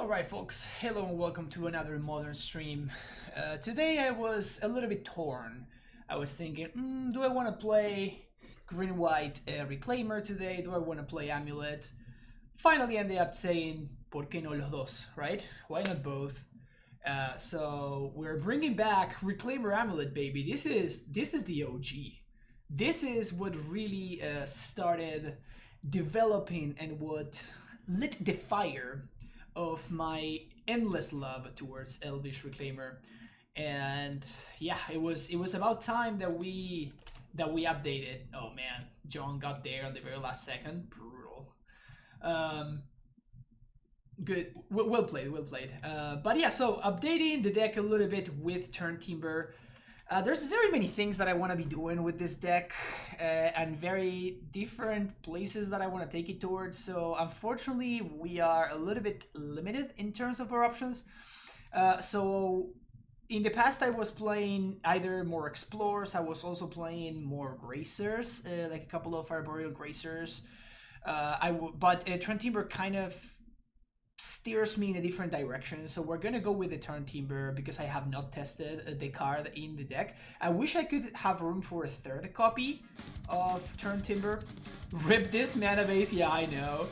Alright folks, hello and welcome to another modern stream. Today I was a little bit torn. I was thinking, do I want to play green-white Reclaimer today? Do I want to play AmuLIT? Finally ended up saying, ¿por qué no los dos, right? Why not both? So we're bringing back Reclaimer AmuLIT, baby. This is the OG. This is what really started developing and what lit the fire of my endless love towards Elvish Reclaimer. And yeah, it was about time that we updated. Oh man, John got there on the very last second. Brutal. Good, well played. But yeah, so updating the deck a little bit with Turn Timber. There's very many things that I want to be doing with this deck and very different places that I want to take it towards. So unfortunately, we are a little bit limited in terms of our options. So in the past, I was playing either more Explorers. I was also playing more Gracers, like a couple of Arboreal Gracers. But Turn Timber kind of steers me in a different direction, so we're gonna go with the Turn Timber because I have not tested the card in the deck. I wish I could have room for a third copy of Turn Timber. Rip this mana base, yeah, I know.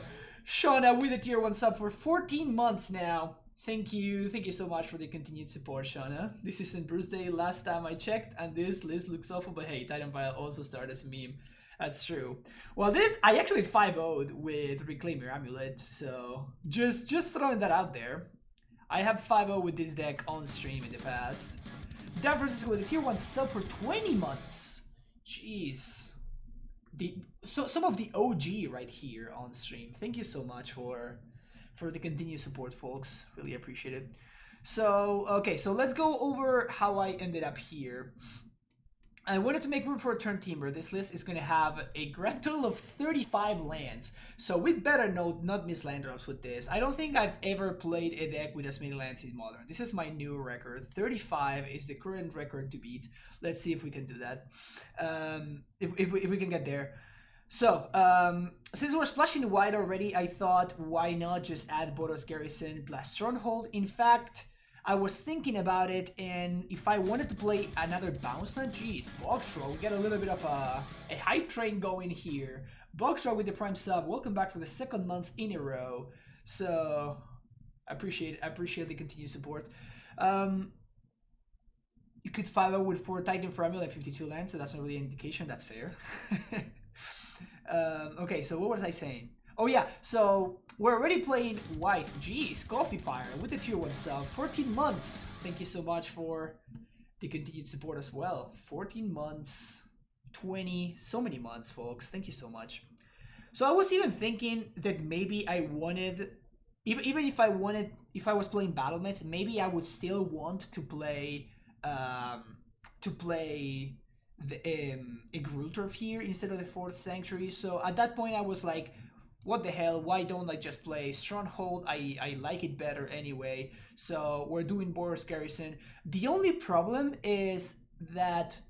Shauna with a tier 1 sub for 14 months now. Thank you so much for the continued support, Shauna. This isn't Bruce Day last time I checked, and this list looks awful, but hey, Titan Vial also started as a meme. That's true. Well, I actually 5-0'd with Reclaimer AmuLIT, so just throwing that out there. I have 5-0 with this deck on stream in the past. Dan versus with a tier 1 sub for 20 months. Jeez. So some of the OG right here on stream. Thank you so much for the continued support, folks. Really appreciate it. So, okay, so let's go over how I ended up here. I wanted to make room for a Turn Timber. This list is going to have a grand total of 35 lands. So we'd better not miss land drops with this. I don't think I've ever played a deck with as many lands in Modern. This is my new record. 35 is the current record to beat. Let's see if we can do that. If we can get there. So, since we're splashing white already, I thought, why not just add Boros Garrison plus Stronghold? In fact, I was thinking about it, and if I wanted to play another bounce land, geez, Bogstraw, we get a little bit of a hype train going here. Bogstraw with the Prime sub, welcome back for the second month in a row. So, I appreciate the continued support. You could 5-0 with 4 Titan for AmuLIT and 52 lands, so that's not really an indication, that's fair. Okay, so what was I saying? Oh yeah, so we're already playing white. Geez, Coffee Pyre with the tier 1 sub. 14 months. Thank you so much for the continued support as well. 14 months, 20, so many months, folks. Thank you so much. So I was even thinking that maybe I wanted, even if I was playing Battlements, maybe I would still want to play a Gruul Turf here instead of the 4th Sanctuary. So at that point I was like, what the hell, why don't I just play Stronghold? I like it better anyway. So we're doing Boros Garrison. The only problem is that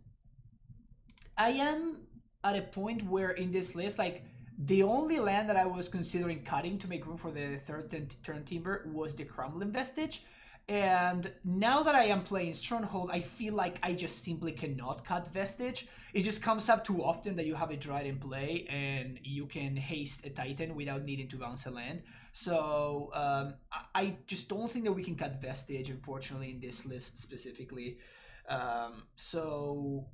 I am at a point where in this list, like, the only land that I was considering cutting to make room for the third Turn Timber was the Crumbling Vestige. And now that I am playing Stronghold, I feel like I just simply cannot cut Vestige. It just comes up too often that you have a Dryad in play and you can haste a Titan without needing to bounce a land. So I just don't think that we can cut Vestige, unfortunately, in this list specifically. So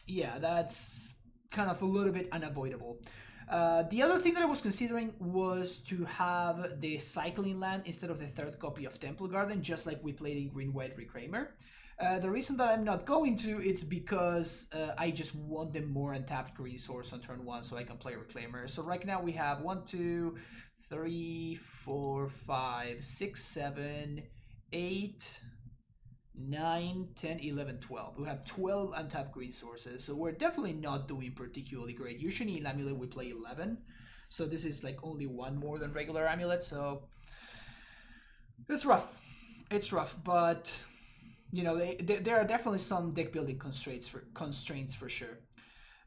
yeah, that's kind of a little bit unavoidable. The other thing that I was considering was to have the cycling land instead of the third copy of Temple Garden, just like we played in Green-White Reclaimer. The reason that I'm not going to, it's because I just want the more untapped green source on turn 1 so I can play Reclaimer. So right now we have 1, 2, 3, 4, 5, 6, 7, 8, 9, 10, 11, 12. We have 12 untapped green sources, so we're definitely not doing particularly great. Usually in AmuLIT we play 11, so this is like only 1 more than regular AmuLIT, so it's rough. It's rough, but you know, there are definitely some deck building constraints for sure.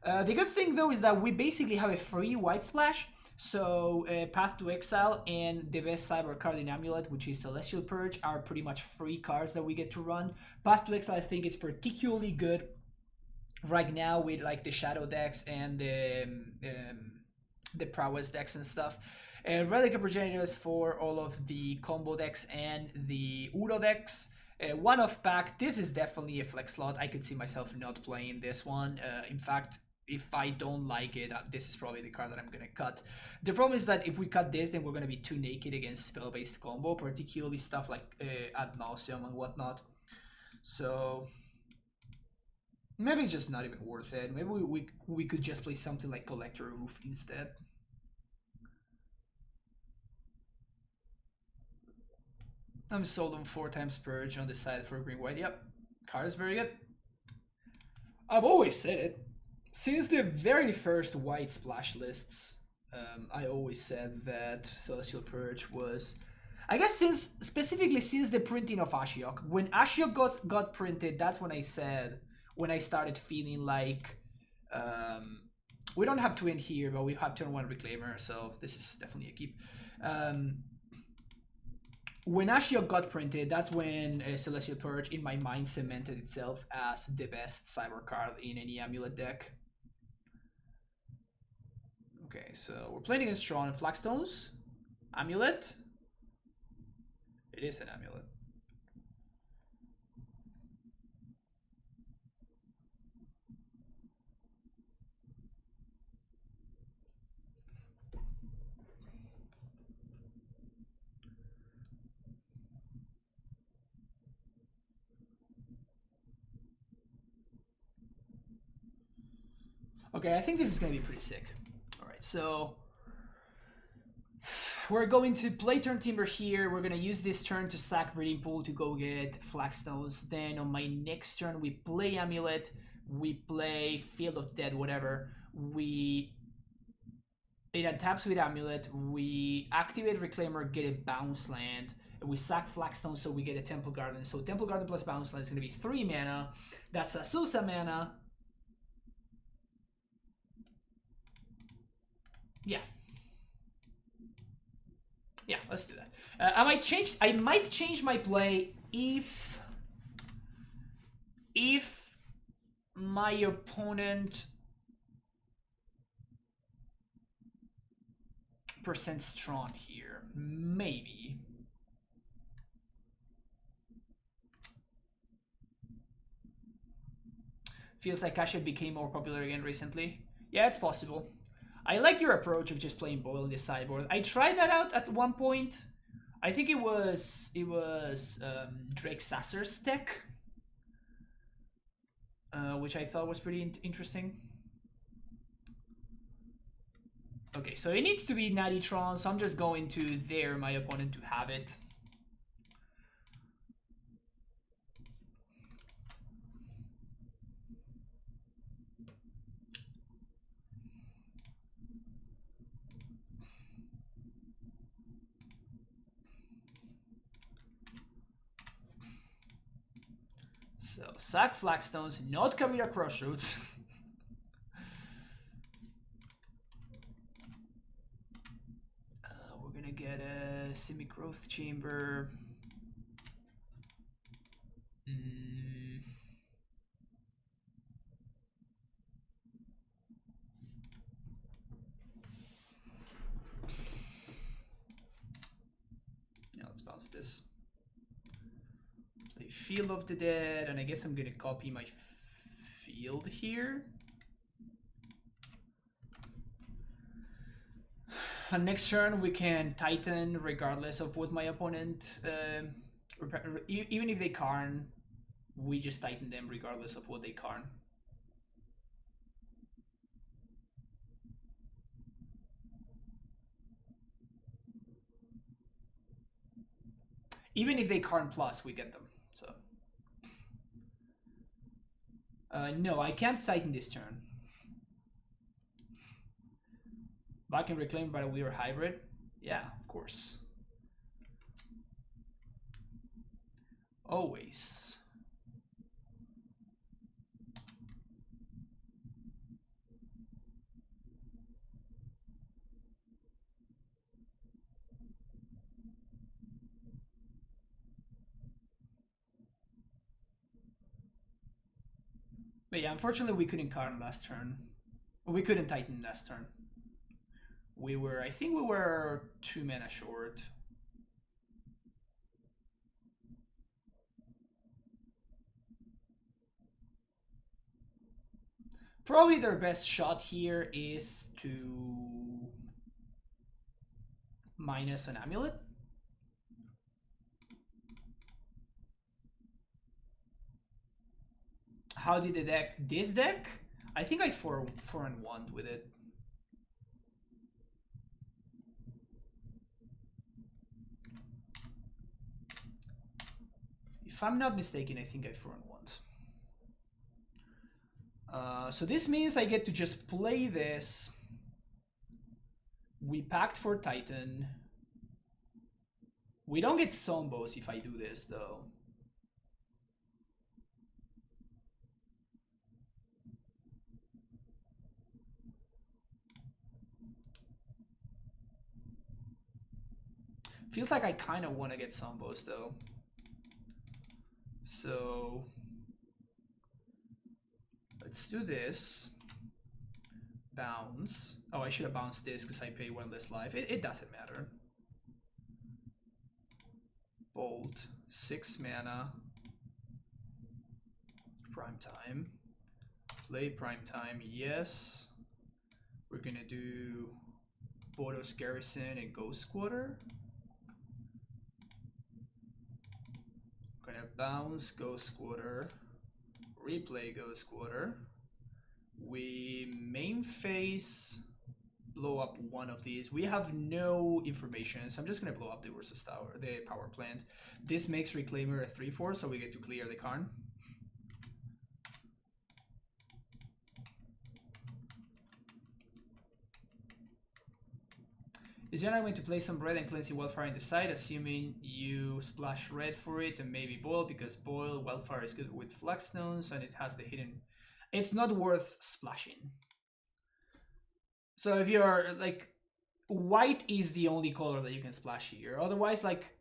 The good thing though is that we basically have a free white splash, So Path to Exile and the best cyber card in AmuLIT, which is Celestial Purge, are pretty much free cards that we get to run. Path to Exile, I think it's particularly good right now with like the Shadow decks and the Prowess decks and stuff. Relic of Progenitors for all of the combo decks and the Udo decks. One off pack, this is definitely a flex slot. I could see myself not playing this one. In fact, if I don't like it, this is probably the card that I'm gonna cut. The problem is that if we cut this, then we're gonna be too naked against spell-based combo, particularly stuff like Ad Nauseam and whatnot. So maybe it's just not even worth it. Maybe we could just play something like Collector Roof instead. I'm sold on 4 times Purge on the side for green white. Yep, card is very good. I've always said it. Since the very first white splash lists, I always said that Celestial Purge was... I guess specifically since the printing of Ashiok. When Ashiok got printed, that's when I said... When I started feeling like... we don't have Twin here, but we have turn 1 Reclaimer, so this is definitely a keep. When Ashiok got printed, that's when Celestial Purge in my mind cemented itself as the best cyber card in any AmuLIT deck. Okay, so we're playing against Tron and Flagstones. AmuLIT. It is an AmuLIT. Okay, I think this is going to be pretty sick. Alright, so we're going to play turn Timber here. We're going to use this turn to sack Breeding Pool to go get Flagstones. Then on my next turn, we play AmuLIT. We play Field of Dead, whatever. It untaps with AmuLIT. We activate Reclaimer, get a bounce land. We sack Flagstone, so we get a Temple Garden. So Temple Garden plus bounce land is going to be 3 mana. That's a Susa mana. Yeah, let's do that. I might change my play if my opponent percents Tron here. Maybe. Feels like Ashiok became more popular again recently. Yeah, it's possible. I like your approach of just playing Boil in the sideboard. I tried that out at one point. I think it was Drake Sasser's deck, which I thought was pretty interesting. Okay, so it needs to be Natty Tron, so I'm just going to dare my opponent to have it. So, sack Flagstones, not Kabira Crossroads. We're gonna get a Semi-Growth Chamber. Yeah, let's bounce this. Field of the Dead, and I guess I'm gonna copy my field here. And next turn we can Titan regardless of what my opponent, even if they Karn, we just Titan them regardless of what they Karn. Even if they Karn plus, we get them. So no, I can't Titan this turn. But I can Reclaim by a Weird Hybrid. Yeah, of course. Always. But yeah, unfortunately we couldn't Karn last turn. We couldn't Titan last turn. I think we were 2 mana short. Probably their best shot here is to minus an AmuLIT. How did the deck? This deck? I think I 4-1 with it. If I'm not mistaken, I think I 4-1. So this means I get to just play this. We packed for Titan. We don't get Sombos if I do this, though. Feels like I kind of want to get Sombos, though. So let's do this. Bounce. Oh, I should have bounced this because I pay 1 less life. It doesn't matter. Bolt. 6 mana. Prime time. Play prime time. Yes. We're gonna do Bodos Garrison and Ghost Quarter. Gonna bounce Ghost Quarter. Replay Ghost Quarter. We main phase blow up one of these. We have no information, so I'm just gonna blow up the Ursus Tower, the power plant. This makes Reclaimer a 3/4, so we get to clear the Karn. Is Yana going to play some red and cleansing Wildfire in the side, assuming you splash red for it and maybe boil, because boil Wildfire is good with Flagstones and it has the hidden. It's not worth splashing. So if you're like, white is the only color that you can splash here. Otherwise, like,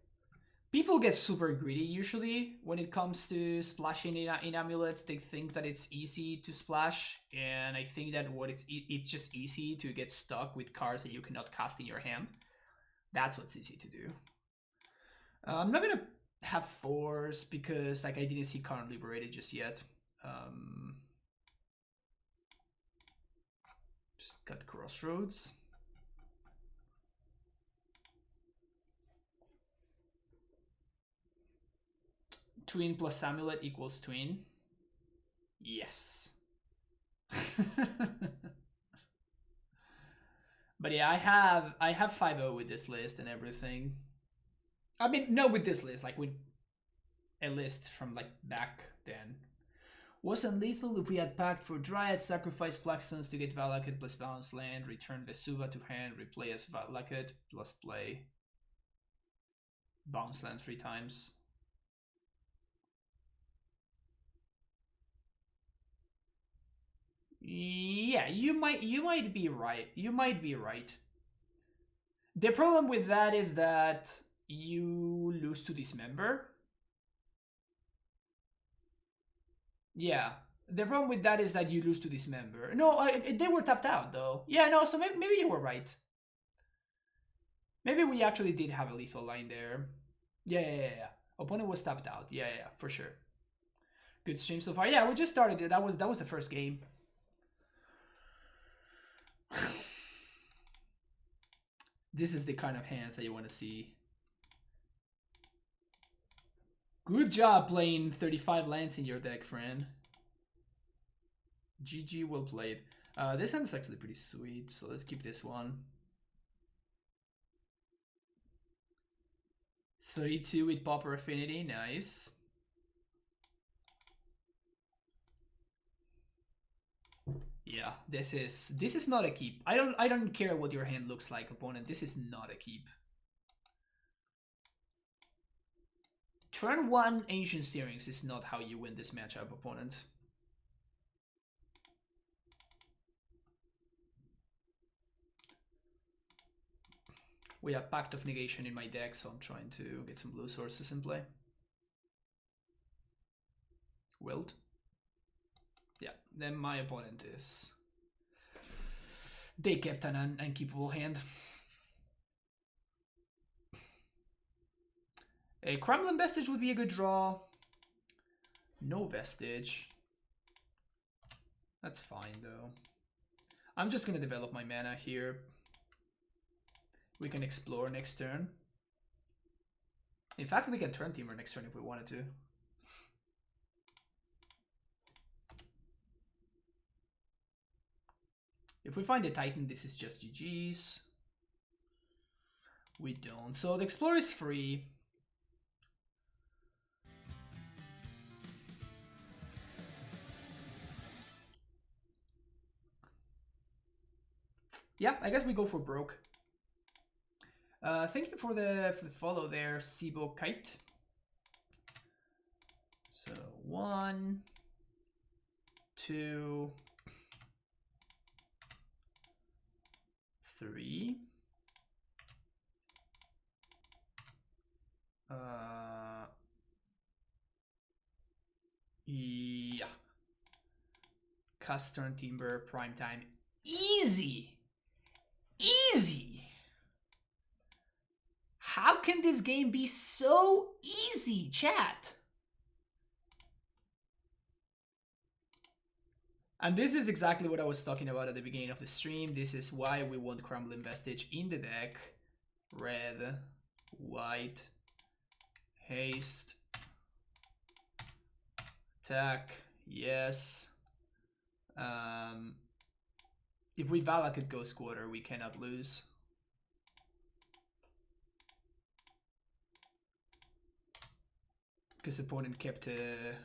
people get super greedy usually when it comes to splashing in AmuLIT. They think that it's easy to splash, and I think that it's just easy to get stuck with cards that you cannot cast in your hand. That's what's easy to do. I'm not gonna have 4s because like I didn't see Karn Liberated just yet. Just got Crossroads. Twin plus AmuLIT equals twin. Yes. But yeah, I have 5-0 with this list and everything. I mean, no, with this list, like with a list from like back then. Wasn't lethal if we had packed for Dryad, sacrifice Flagstones to get Valakut plus bounce land, return Vesuva to hand, replay as Valakut plus play bounce land 3 times. Yeah, you might be right. You might be right. The problem with that is that you lose to Dismember. Yeah. The problem with that is that you lose to Dismember. No, they were tapped out though. Yeah, no, so maybe you were right. Maybe we actually did have a lethal line there. Yeah. Opponent was tapped out. Yeah, for sure. Good stream so far. Yeah, we just started it. That was the first game. This is the kind of hands that you want to see. Good job playing 35 lands in your deck, friend. GG, well played. This hand is actually pretty sweet, so let's keep this one. 32 with Pauper Affinity, nice. Yeah, this is not a keep. I don't care what your hand looks like, opponent. This is not a keep. Turn 1 Ancient Steerings is not how you win this matchup, opponent. We have Pact of Negation in my deck, so I'm trying to get some blue sources in play. Wilt. Yeah, then my opponent is... They kept an unkeepable hand. A Crumbling Vestige would be a good draw. No Vestige. That's fine though. I'm just gonna develop my mana here. We can explore next turn. In fact, we can turn teamer next turn if we wanted to. If we find a Titan, this is just GG's. We don't. So the Explorer is free. Yeah, I guess we go for broke. Thank you for the follow there, Sibo Kite. So 1, 2, 3. Yeah. Cast turn timber, prime time. Easy! Easy! How can this game be so easy, chat? And this is exactly what I was talking about at the beginning of the stream. This is why we want Crumbling Vestige in the deck. Red, white, haste, attack, yes. If we Valakut Ghost Quarter, we cannot lose. Because opponent kept a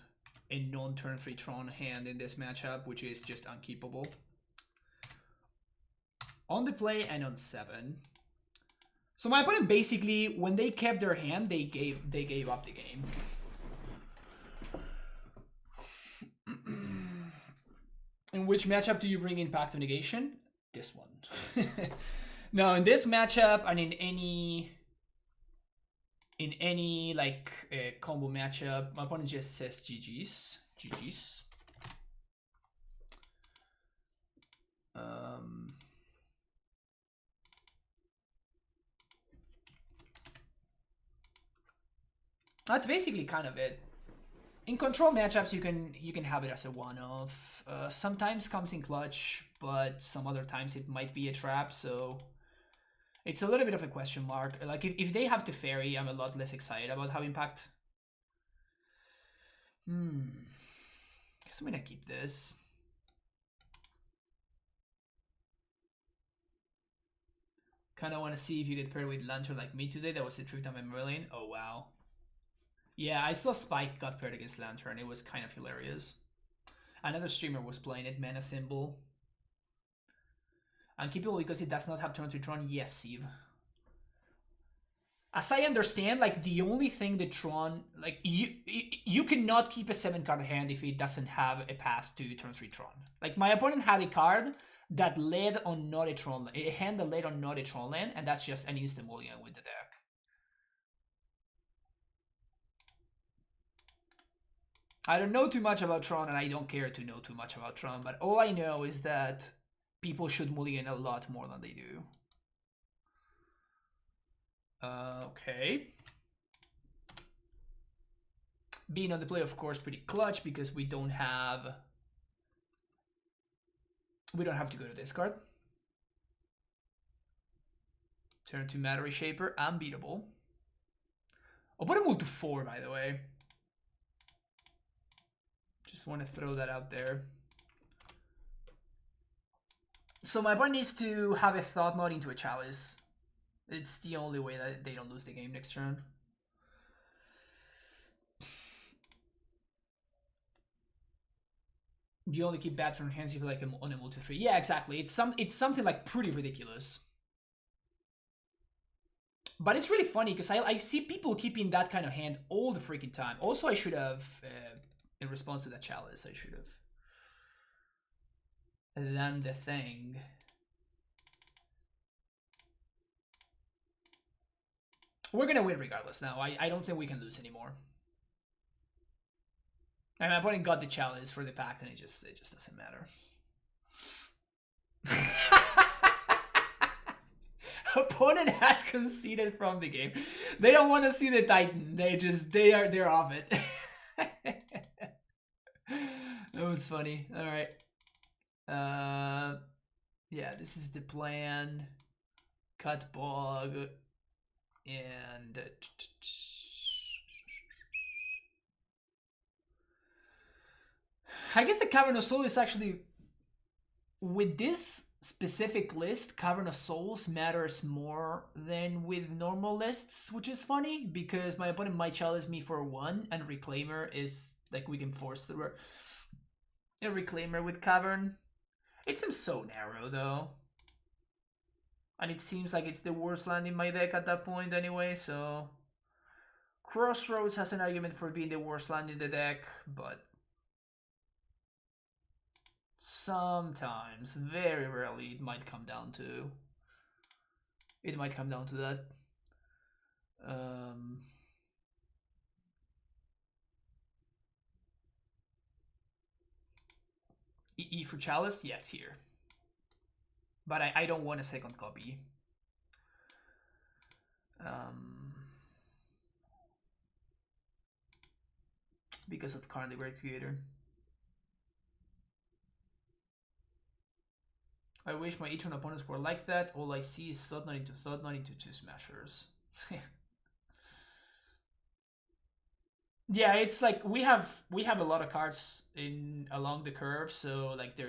non-turn 3 Tron hand in this matchup, which is just unkeepable. On the play and on 7. So my opponent basically, when they kept their hand, they gave up the game. In which matchup do you bring in Pact of Negation? This one. No, in this matchup and in any like combo matchup, my opponent just says GG's. GG's. That's basically kind of it. In control matchups, you can have it as a one-off. Sometimes comes in clutch, but some other times it might be a trap. So it's a little bit of a question mark. Like if they have Teferi, I'm a lot less excited about having Pact. Guess I'm gonna keep this. Kind of want to see if you get paired with Lantern like me today. That was a trip time in Merlin. Oh wow. Yeah, I saw Spike got paired against Lantern. It was kind of hilarious. Another streamer was playing it, Mana Symbol. Unkeepable because it does not have turn to Tron. Yes, Steve. As I understand, like the only thing that Tron, like you cannot keep a 7-card hand if it doesn't have a path to turn 3 Tron. Like my opponent had a card that led on not a Tron, a hand that led on not a Tron land, and that's just an instant mulligan with the deck. I don't know too much about Tron, and I don't care to know too much about Tron, but all I know is that people should mulligan a lot more than they do. Okay. Being on the play, of course, pretty clutch because we don't have to go to discard. Turn to Matter Reshaper, unbeatable. I'll put a move to 4, by the way. Just want to throw that out there. So my opponent needs to have a Thought Knot into a Chalice. It's the only way that they don't lose the game next turn. You only keep bad turn hands if you like on a multi 3. Yeah, exactly. It's something like pretty ridiculous. But it's really funny because I see people keeping that kind of hand all the freaking time. Also, I should have, in response to that Chalice, I should have done the thing. We're gonna win regardless now. I don't think we can lose anymore. And my opponent got the chalice for the pact, and it just doesn't matter. Opponent has conceded from the game. They don't want to see the Titan. They're off it. That was funny. All right. Yeah, this is the plan. Cut bog and I guess the Cavern of Souls is actually, with this specific list, Cavern of Souls matters more than with normal lists, which is funny because my opponent might challenge me for 1 and Reclaimer is like we can force through a Reclaimer with Cavern. It seems so narrow though. And it seems like it's the worst land in my deck at that point anyway, so Crossroads has an argument for being the worst land in the deck, but sometimes, very rarely, it might come down to that. EE for Chalice? Yeah, it's here. But I don't want a second copy. Because of Karn the Great Creator. I wish my Etron opponents were like that. All I see is Thought Knot into 2 Smashers. Yeah, it's like we have a lot of cards in along the curve, so like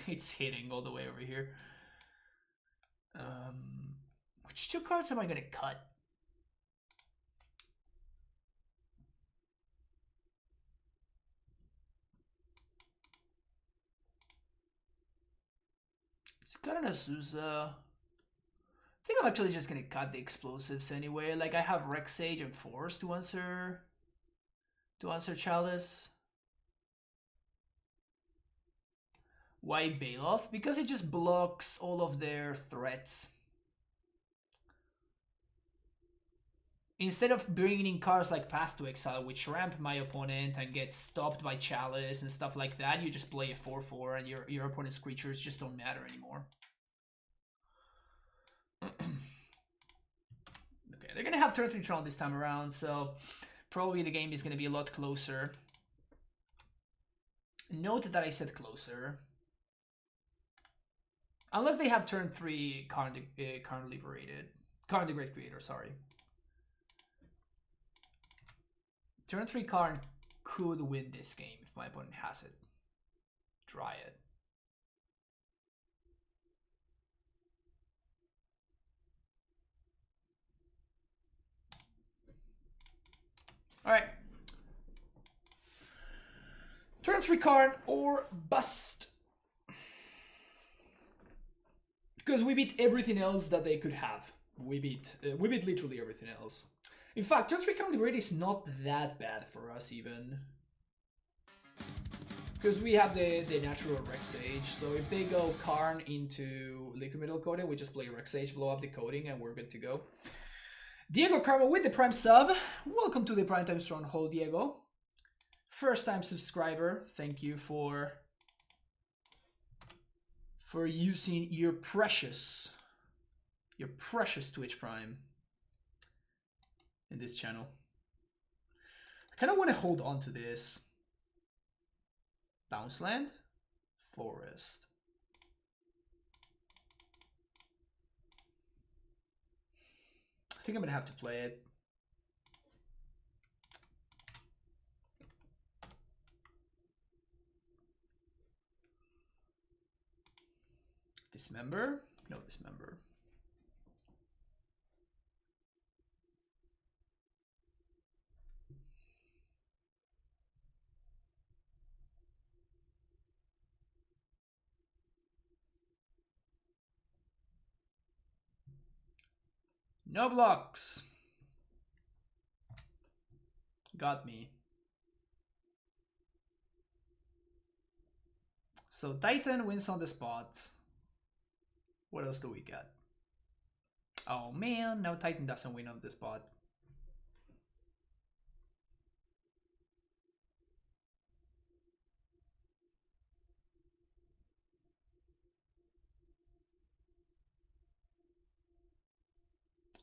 it's hitting all the way over here. Which 2 cards am I gonna cut? It's got an Azusa. I think I'm actually just gonna cut the explosives anyway. Like I have Rex Sage and Force to answer Chalice. Why Baloth? Because it just blocks all of their threats. Instead of bringing in cards like Path to Exile, which ramp my opponent and get stopped by Chalice and stuff like that, you just play a 4/4 and your opponent's creatures just don't matter anymore. Okay, they're gonna have turn 3 Tron this time around, so probably the game is gonna be a lot closer. Note that I said closer. Unless they have turn 3 Karn Liberated. Karn the Great Creator, sorry. Turn 3 Karn could win this game if my opponent has it. Try it. Alright. Turn 3 Karn or bust. Because we beat everything else that they could have. We beat literally everything else. In fact, turn 3 Karn Liberated is not that bad for us even. Because we have the natural Rex Sage, so if they go Karn into Liquid Metal Coating, we just play Rex Sage, blow up the coating, and we're good to go. Diego Carmo with the Prime sub. Welcome to the Primetime Stronghold, Diego. First time subscriber. Thank you for using your precious Twitch Prime in this channel. I kind of want to hold on to this. Bounce land, forest. I think I'm gonna have to play it. Dismember? No, dismember. No blocks. Got me. So Titan wins on the spot. What else do we got? Oh man, no, Titan doesn't win on the spot.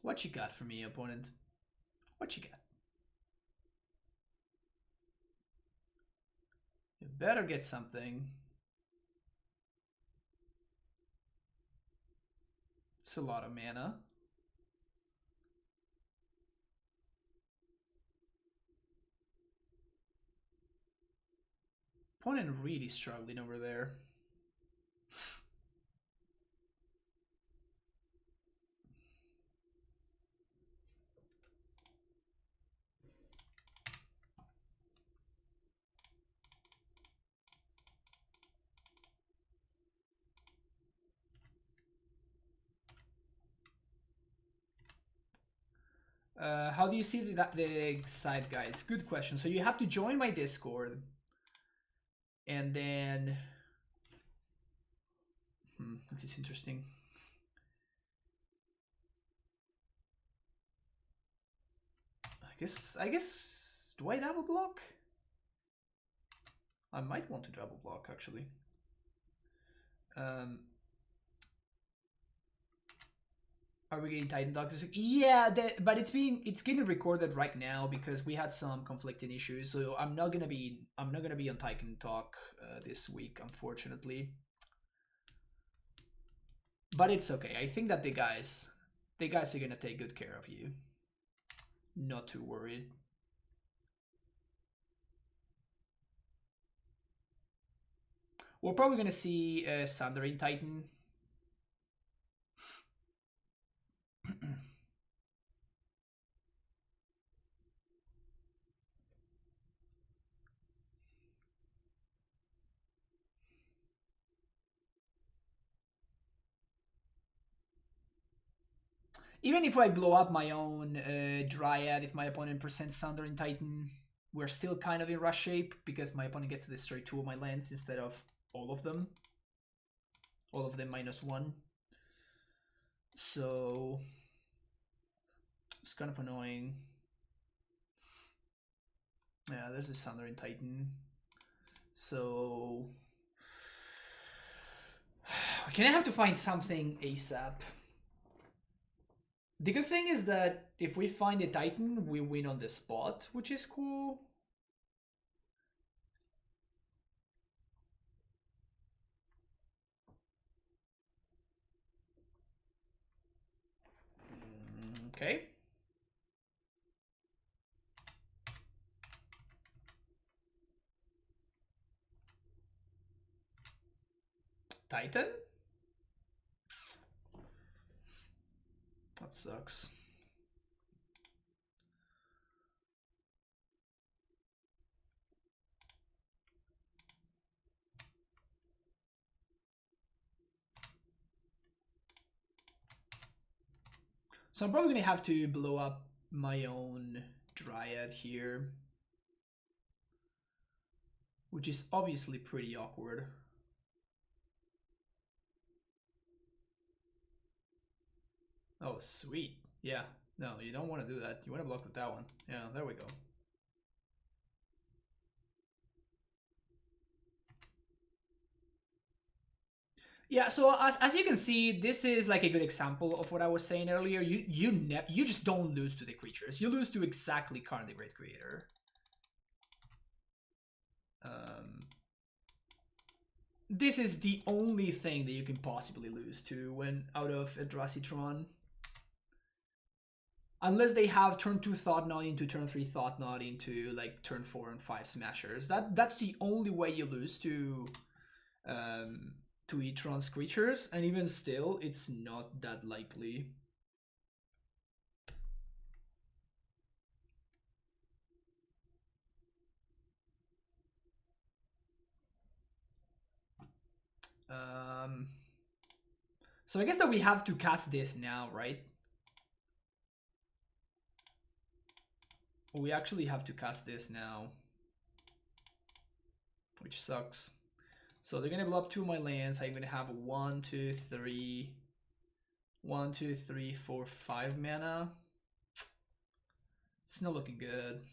What you got for me, opponent? What you got? You better get something. It's a lot of mana. Opponent really struggling over there. How do you see the side guides? Good question. So you have to join my Discord, and then this is interesting. I guess do I double block? I might want to double block actually. Are we getting Titan Doctors? Yeah, but it's getting recorded right now because we had some conflicting issues. So I'm not gonna be on Titan Talk this week, unfortunately. But it's okay. I think that the guys are gonna take good care of you. Not too worried. We're probably gonna see Sundering Titan. Even if I blow up my own Dryad, if my opponent presents Sundering Titan, we're still kind of in rush shape because my opponent gets to destroy 2 of my lands instead of all of them. All of them -1. So it's kind of annoying. Yeah, there's the Sundering Titan. So we're gonna have to find something ASAP. The good thing is that if we find a Titan, we win on the spot, which is cool. Okay. Titan? That sucks. So I'm probably gonna have to blow up my own Dryad here, which is obviously pretty awkward. Oh, sweet. Yeah, no, you don't want to do that. You want to block with that one. Yeah, there we go. Yeah, so as you can see, this is like a good example of what I was saying earlier. You just don't lose to the creatures. You lose to exactly Karn the Great Creator. This is the only thing that you can possibly lose to when out of Eldrazi Tron. Unless they have turn 2 Thought Knot into turn 3 Thought Knot into like turn 4 and 5 Smashers. That's the only way you lose to Tron's creatures, and even still, it's not that likely. So I guess that we have to cast this now, right? We actually have to cast this now, which sucks. So they're gonna blow up 2 of my lands. I'm gonna have 1, 2, 3, 1, 2, 3, 4, 5 mana. It's not looking good.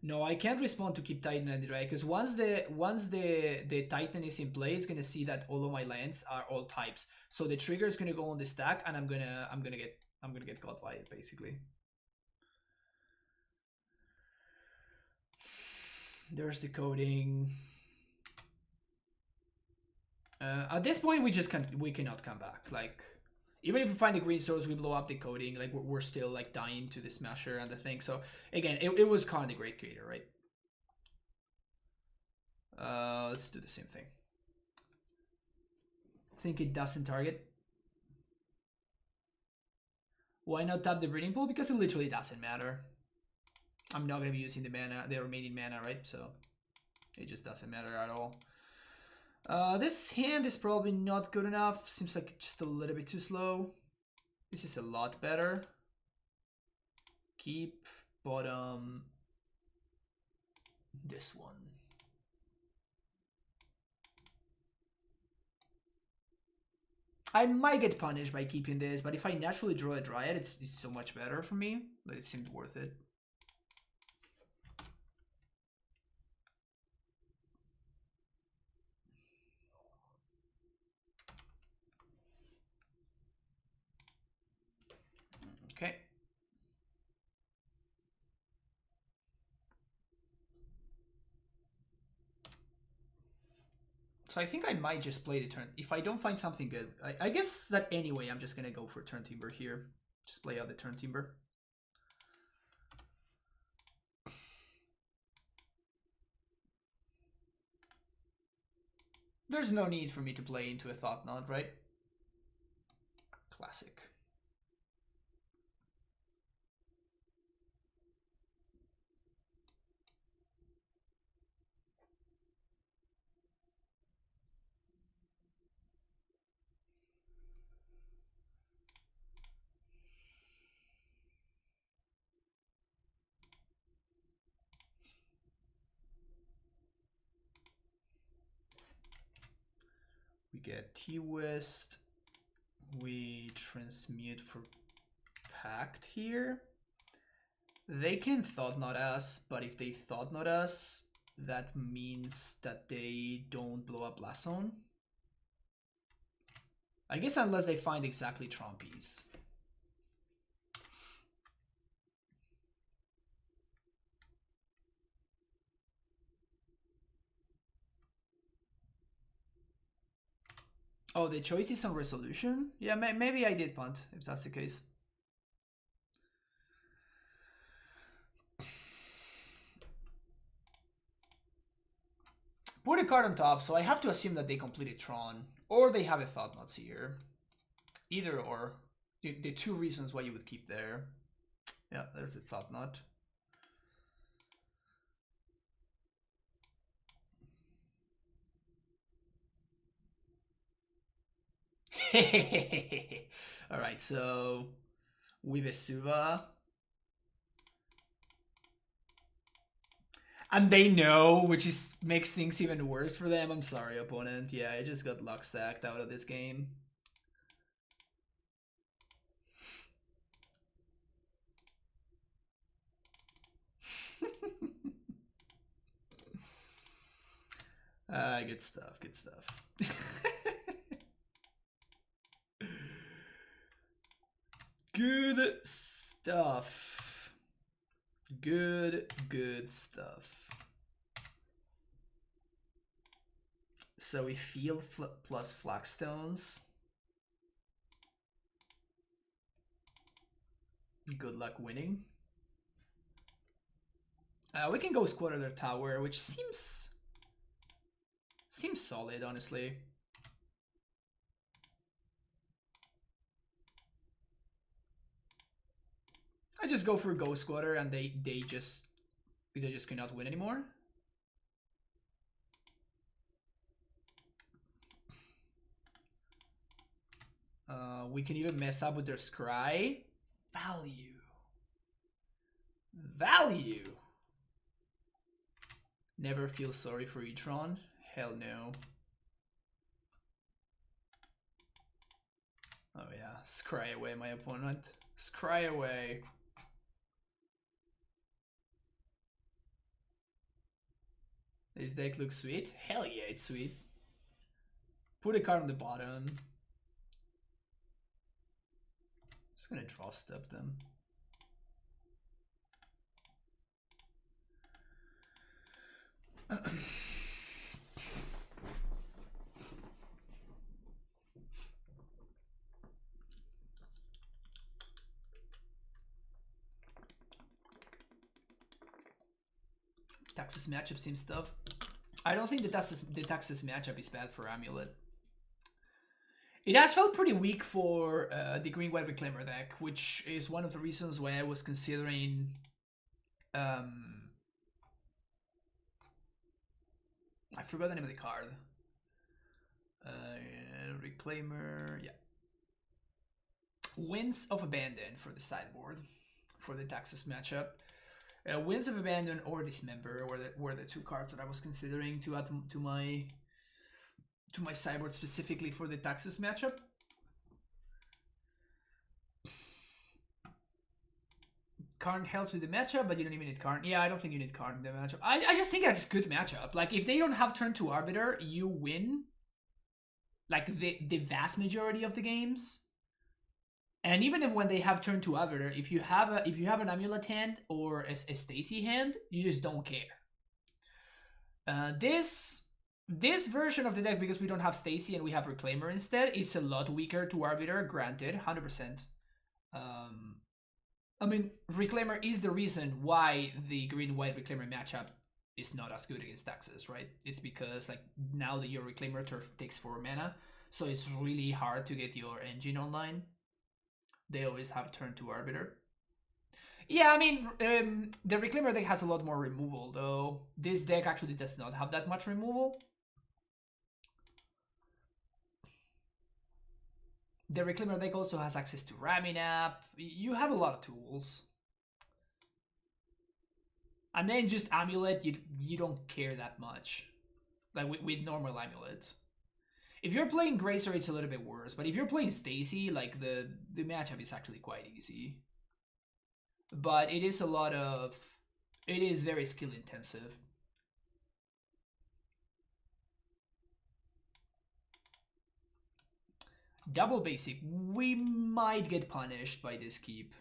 No, I can't respond to keep Titan and Dry because once the Titan is in play, it's gonna see that all of my lands are all types. So the trigger is gonna go on the stack, and I'm gonna get I'm gonna get caught by it, basically. There's the coding. At this point, we cannot come back. Like, even if we find the green source, we blow up the coding. Like, we're still like dying to the smasher and the thing. So again, it was Khan the Great Creator, right? Let's do the same thing. Think it doesn't target. Why not tap the breeding pool? Because it literally doesn't matter. I'm not gonna be using the remaining mana, right? So it just doesn't matter at all. This hand is probably not good enough. Seems like just a little bit too slow. This is a lot better. Keep bottom. This one. I might get punished by keeping this, but if I naturally draw a Dryad, it's so much better for me. But it seemed worth it. Okay. So I think I might just play the turn. If I don't find something good, I guess that anyway, I'm just gonna go for Turn Timber here. Just play out the Turn Timber. There's no need for me to play into a Thought Knot, right? Classic. We get T-West. We transmute for Pact here. They can Thought Knot us, but if they Thought Knot us, that means that they don't blow up Blast Zone. I guess unless they find exactly Trompies. Oh, the choice is on resolution? Yeah, maybe I did punt, if that's the case. Put a card on top, so I have to assume that they completed Tron, or they have a Thought Knot Seer. Either or. The two reasons why you would keep there. Yeah, there's a Thought Knot. Alright, so we Vesuva. And they know, which makes things even worse for them. I'm sorry, opponent. Yeah, I just got luck sacked out of this game. Good stuff, good stuff. Good stuff. Good stuff. So we field plus Flagstones. Good luck winning. We can go squatter their tower, which seems solid, honestly. I just go for Ghost Squatter and they just cannot win anymore. We can even mess up with their Scry. Value. Never feel sorry for Tron. Hell no. Oh yeah, scry away my opponent. Scry away. This deck looks sweet. Hell yeah, it's sweet. Put a card on the bottom. Just gonna draw step them. Taxes matchup seems tough. I don't think the Taxes matchup is bad for AmuLIT. It has felt pretty weak for the green-white Reclaimer deck, which is one of the reasons why I was considering I forgot the name of the card. Reclaimer, yeah. Winds of Abandon for the sideboard for the Taxes matchup. Winds of Abandon or Dismember were the two cards that I was considering to add to my sideboard specifically for the Taxes matchup. Karn helps with the matchup, but you don't even need Karn. Yeah, I don't think you need Karn in the matchup. I just think that's a good matchup. Like, if they don't have turn 2 Arbiter, you win. Like, the vast majority of the games. And even if when they have turn 2 Arbiter, if you have an AmuLIT hand or a Stacy hand, you just don't care. This version of the deck, because we don't have Stacy and we have Reclaimer instead, is a lot weaker to Arbiter, granted, 100%. I mean, Reclaimer is the reason why the green-white Reclaimer matchup is not as good against Taxes, right? It's because, like, now that your Reclaimer turf takes 4 mana, so it's really hard to get your engine online. They always have turn 2 Arbiter. Yeah, I mean, the Reclaimer deck has a lot more removal, though. This deck actually does not have that much removal. The Reclaimer deck also has access to Raminap. You have a lot of tools. And then just AmuLIT, you don't care that much. Like with normal AmuLIT. If you're playing Gracer, it's a little bit worse. But if you're playing Stacy, like the matchup is actually quite easy. But it is it is very skill intensive. Double basic, we might get punished by this keep.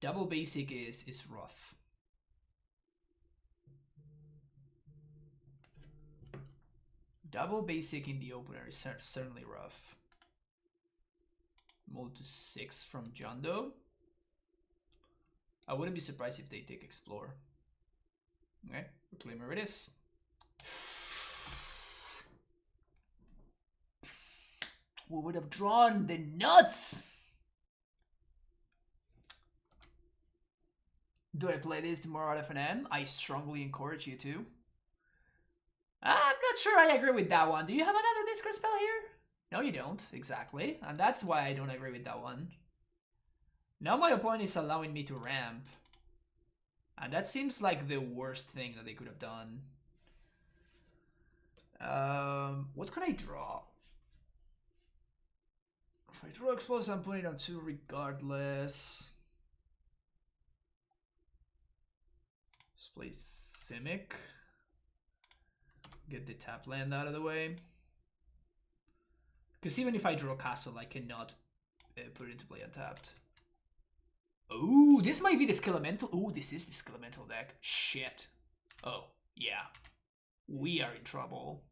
Double basic is rough. Double basic in the opener is certainly rough. Mold to 6 from Jondo. I wouldn't be surprised if they take Explore. Okay, Reclaimer it is. We would have drawn the nuts. Do I play this tomorrow at FNM? I strongly encourage you to. I'm not sure I agree with that one. Do you have another discard spell here? No, you don't. Exactly. And that's why I don't agree with that one. Now my opponent is allowing me to ramp. And that seems like the worst thing that they could have done. What can I draw? If I draw Explosive, I'm putting it on 2 regardless. Let's play Simic. Get the tap land out of the way. Because even if I draw Castle, I cannot put it into play untapped. Ooh, this might be the Skelemental. Ooh, this is the Skelemental deck. Shit. Oh, yeah. We are in trouble.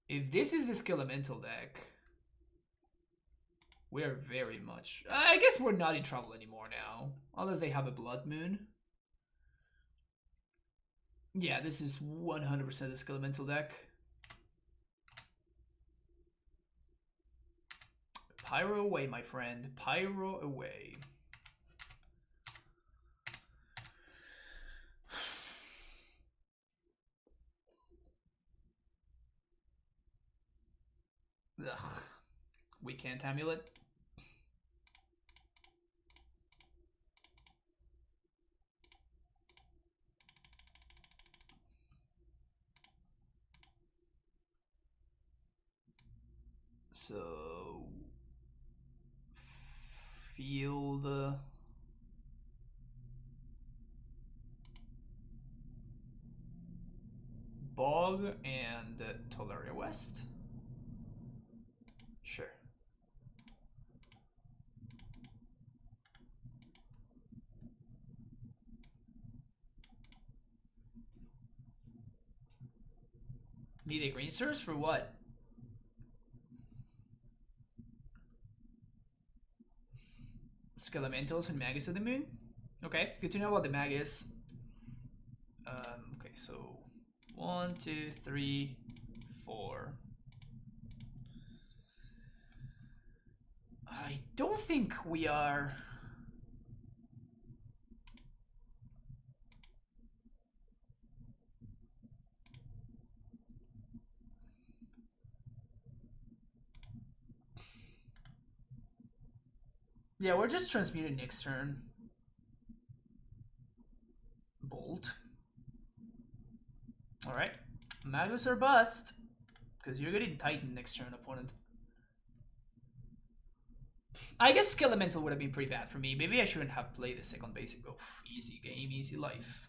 If this is the Skelemental deck, we're very much... I guess we're not in trouble anymore now. Unless they have a Blood Moon. Yeah, this is 100% the Skelemental deck. Pyro away, my friend. Pyro away. Ugh. We can't AmuLIT. So field Bog and Tolaria West. Sure. Need a green source for what? Skelementals and Magus of the Moon? Okay, good to know what the mag is. Okay, so 1, 2, 3, 4. I don't think we are. Yeah, we're just transmuting next turn. Bolt. Alright. Magus or bust. Because you're getting Titan next turn, opponent. I guess Skelemental would have been pretty bad for me. Maybe I shouldn't have played the second basic. Oh, easy game, easy life.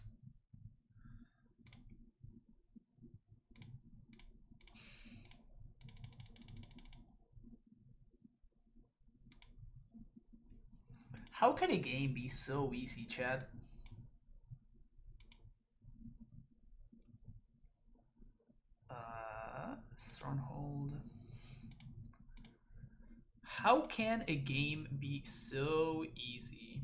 How can a game be so easy, Chad? Stronghold. How can a game be so easy?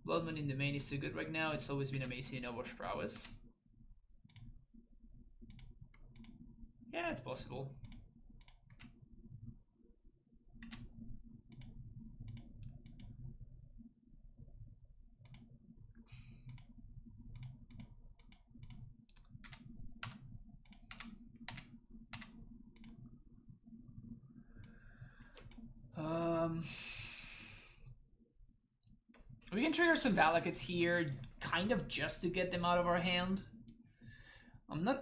Blood Moon in the main is too good right now. It's always been amazing in Elvish Prowess. Yeah, it's possible. We can trigger some Valakids here, kind of just to get them out of our hand. I'm not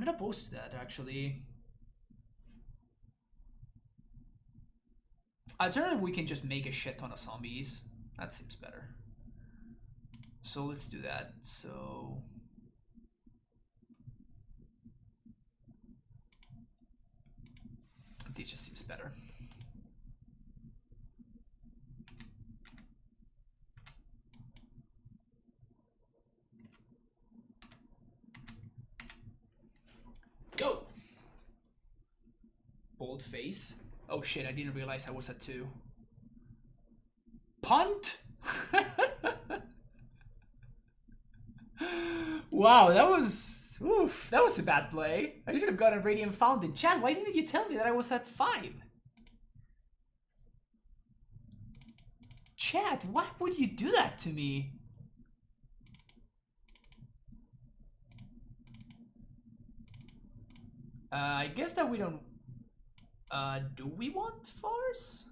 opposed to that, actually. Alternatively, we can just make a shit ton of zombies. That seems better. So let's do that. So this just seems better. Go! Bold face. Oh shit, I didn't realize I was at 2. Punt? Wow, that was... Oof, that was a bad play. I should have gotten Radiant Fountain. Chad, why didn't you tell me that I was at 5? Chad, why would you do that to me? I guess that we don't... do we want Force?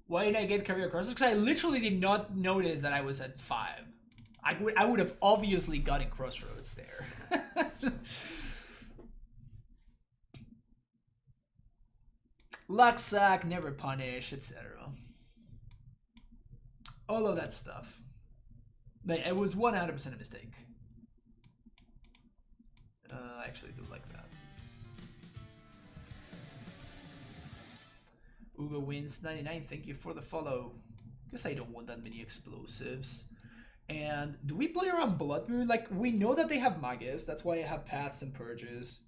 Why did I get Career Crossroads? Because I literally did not notice that I was at 5. I would have obviously gotten Crossroads there. Luck Sack, Never Punish, etc. All of that stuff. Like, it was 100% a mistake. I actually do like that. Ugo wins 99. Thank you for the follow. Guess I don't want that many explosives. And do we play around Blood Moon? Like, we know that they have Magus. That's why I have Paths and Purges.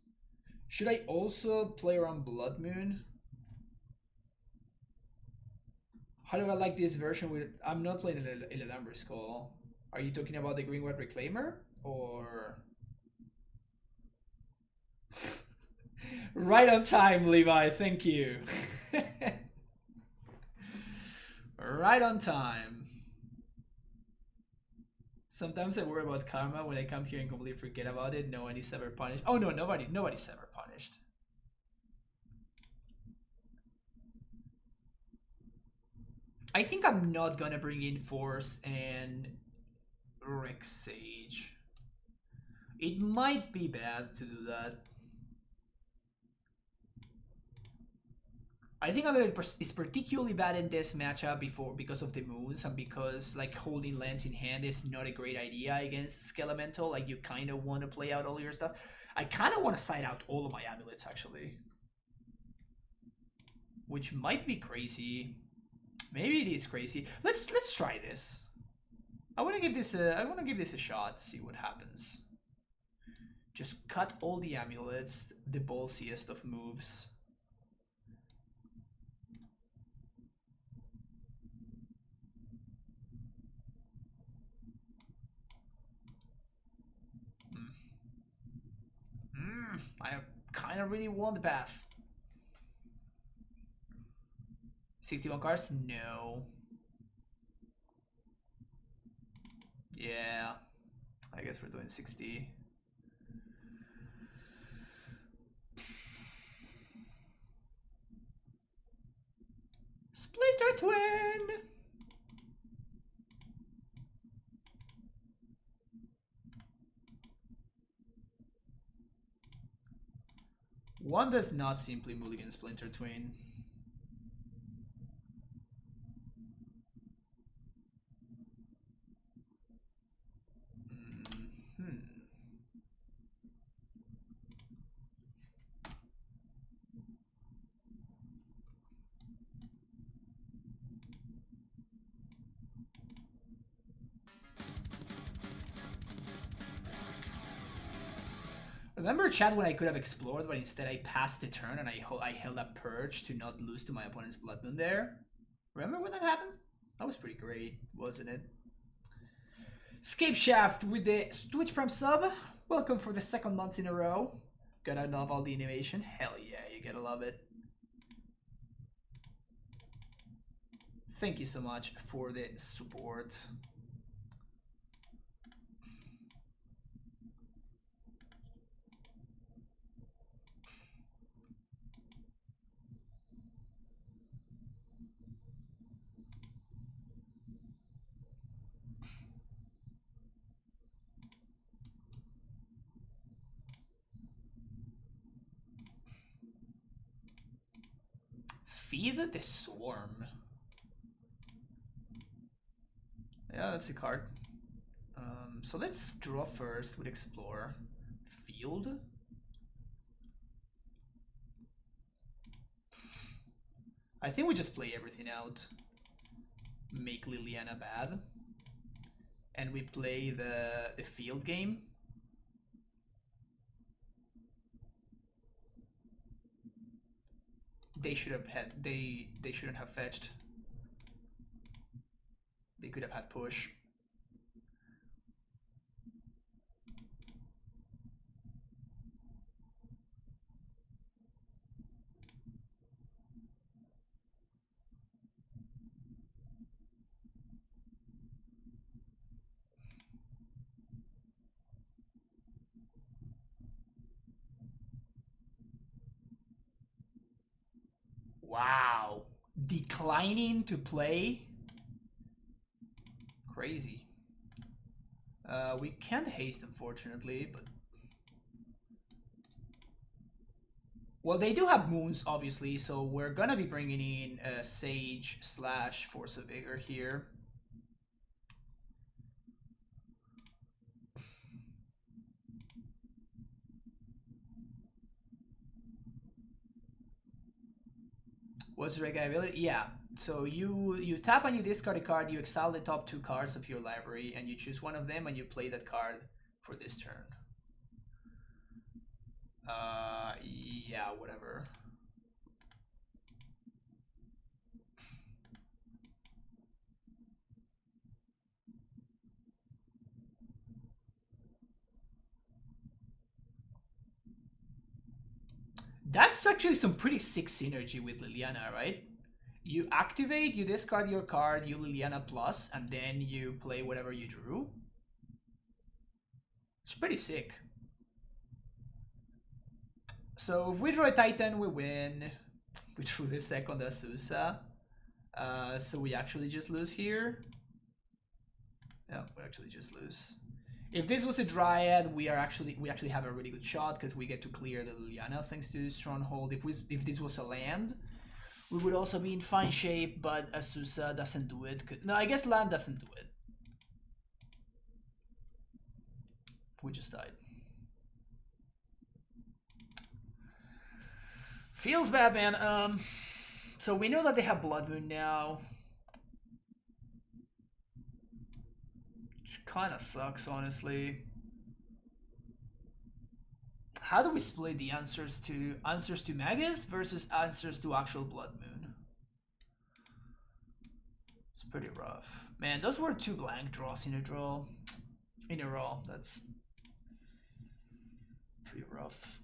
Should I also play around Blood Moon? How do I like this version with... I'm not playing Illidan's Skull. Are you talking about the Green-White Reclaimer? Or... Right on time, Levi. Thank you. Right on time. Sometimes I worry about karma when I come here and completely forget about it. No one is ever punished. Oh no, nobody's ever punished. I think I'm not gonna bring in Force and Rex Sage. It might be bad to do that. I think AmuLIT is particularly bad in this matchup because of the moons and because like holding lands in hand is not a great idea against Skelemental. Like you kind of want to play out all your stuff. I kind of want to side out all of my AmuLITs actually, which might be crazy. Maybe it is crazy. Let's try this. I want to give this a shot. See what happens. Just cut all the AmuLITs, the ballsiest of moves. I kind of really want the path. 61 cards? No. Yeah. I guess we're doing 60. Splinter Twin! One does not simply mulligan Splinter Twin. Remember, chat, when I could have explored, but instead I passed the turn and I held up Purge to not lose to my opponent's Blood Moon there? Remember when that happened? That was pretty great, wasn't it? Scape Shaft with the Twitch Prime sub. Welcome for the second month in a row. Gotta love all the innovation. Hell yeah, you gotta love it. Thank you so much for the support. Feed the Swarm. Yeah, that's a card. So let's draw first with Explore. Field. I think we just play everything out. Make Liliana bad. And we play the field game. They should have had they shouldn't have fetched. They could have had push. Wow. Declining to play? Crazy. We can't haste, unfortunately, but... Well, they do have moons, obviously, so we're gonna be bringing in Sage / Force of Vigor here. What's the Rega ability? Yeah. So you tap and you discard a card, you exile the top 2 cards of your library, and you choose one of them and you play that card for this turn. Yeah, whatever. That's actually some pretty sick synergy with Liliana, right? You activate, you discard your card, you Liliana plus, and then you play whatever you drew. It's pretty sick. So if we draw a Titan, we win. We drew the second Asusa. So we actually just lose here. Yeah, we actually just lose. If this was a Dryad, we actually have a really good shot because we get to clear the Liliana thanks to Stronghold. If this was a land, we would also be in fine shape, but Azusa doesn't do it. No, I guess land doesn't do it. We just died. Feels bad, man. So we know that they have Blood Moon now. Which kind of sucks, honestly. How do we split the answers to Magus versus answers to actual Blood Moon? It's pretty rough. Man, those were 2 blank draws in a row. That's pretty rough.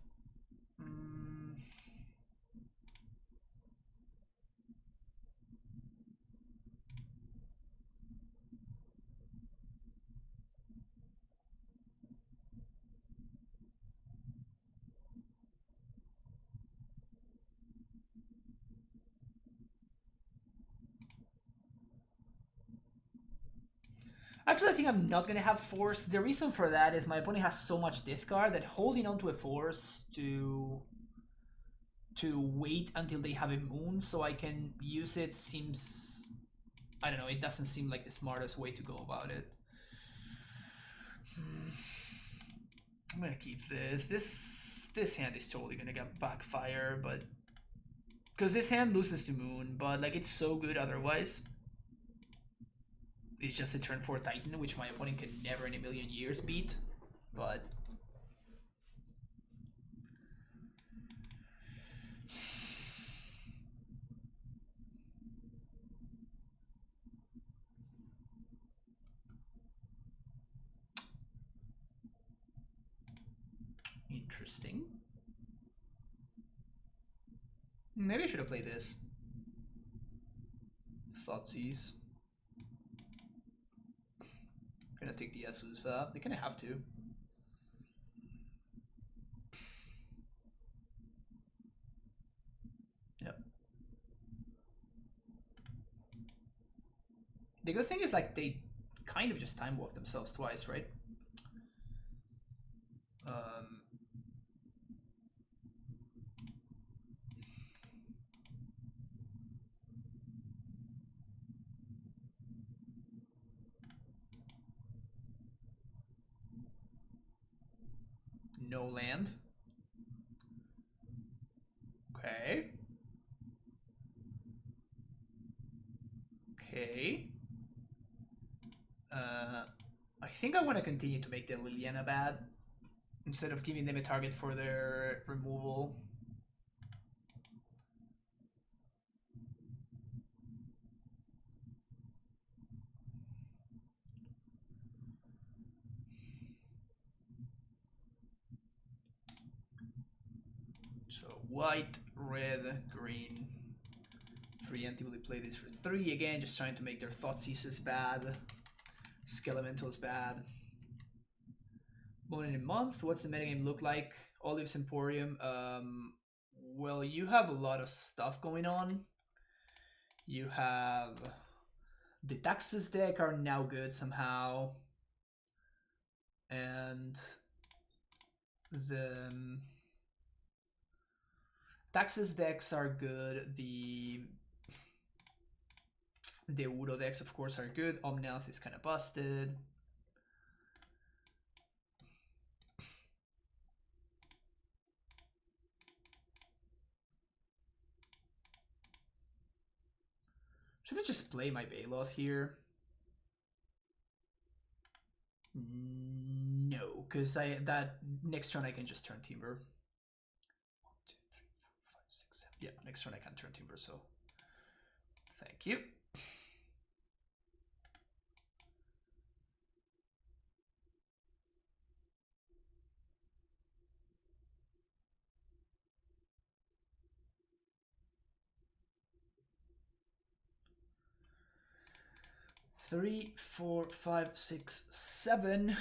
Actually, I think I'm not going to have Force. The reason for that is my opponent has so much discard that holding on to a Force to wait until they have a Moon so I can use it seems... I don't know, it doesn't seem like the smartest way to go about it. I'm going to keep this. This hand is totally going to get backfire, but... Because this hand loses to Moon, but like it's so good otherwise. It's just a turn 4 Titan, which my opponent can never in a million years beat. But interesting. Maybe I should have played this. Thoughtseize. Gonna take the Azusa. They kind of have to. Yep. The good thing is like they kind of just time walk themselves twice, right? No land. Okay. Okay. I think I want to continue to make the Liliana bad instead of giving them a target for their removal. So white, red, green. Preemptively play this for 3 again, just trying to make their Thoughtseizes bad. Skelementals bad. Born in a month, what's the metagame look like? Olive's Emporium. Well, you have a lot of stuff going on. You have the Taxes deck are now good somehow. And the Taxes decks are good. The Udo decks, of course, are good. Omnath is kind of busted. Should I just play my Baloth here? No, because that next turn I can just turn Timber. 1, 2, 3, 4, 5, 6, 7. Yeah, next turn I can turn Timber, so thank you. Three, 4, 5, 6, 7.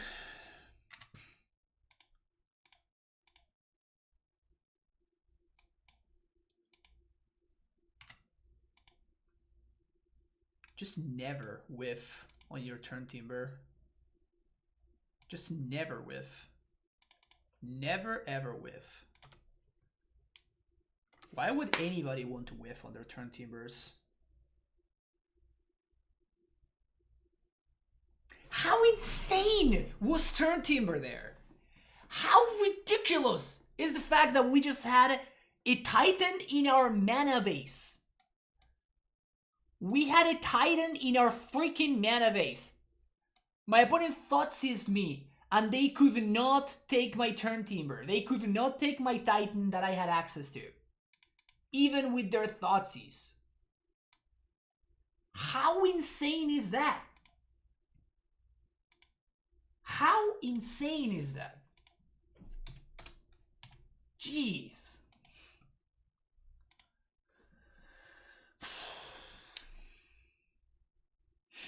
Just never whiff on your turn, Timber. Just never whiff. Never ever whiff. Why would anybody want to whiff on their turn timbers? How insane was turn timber there? How ridiculous is the fact that we just had a Titan in our mana base? We had a Titan in our freaking mana base. My opponent Thoughtseize me, and they could not take my turn timber. They could not take my Titan that I had access to, even with their Thoughtseize. How insane is that? How insane is that? Jeez.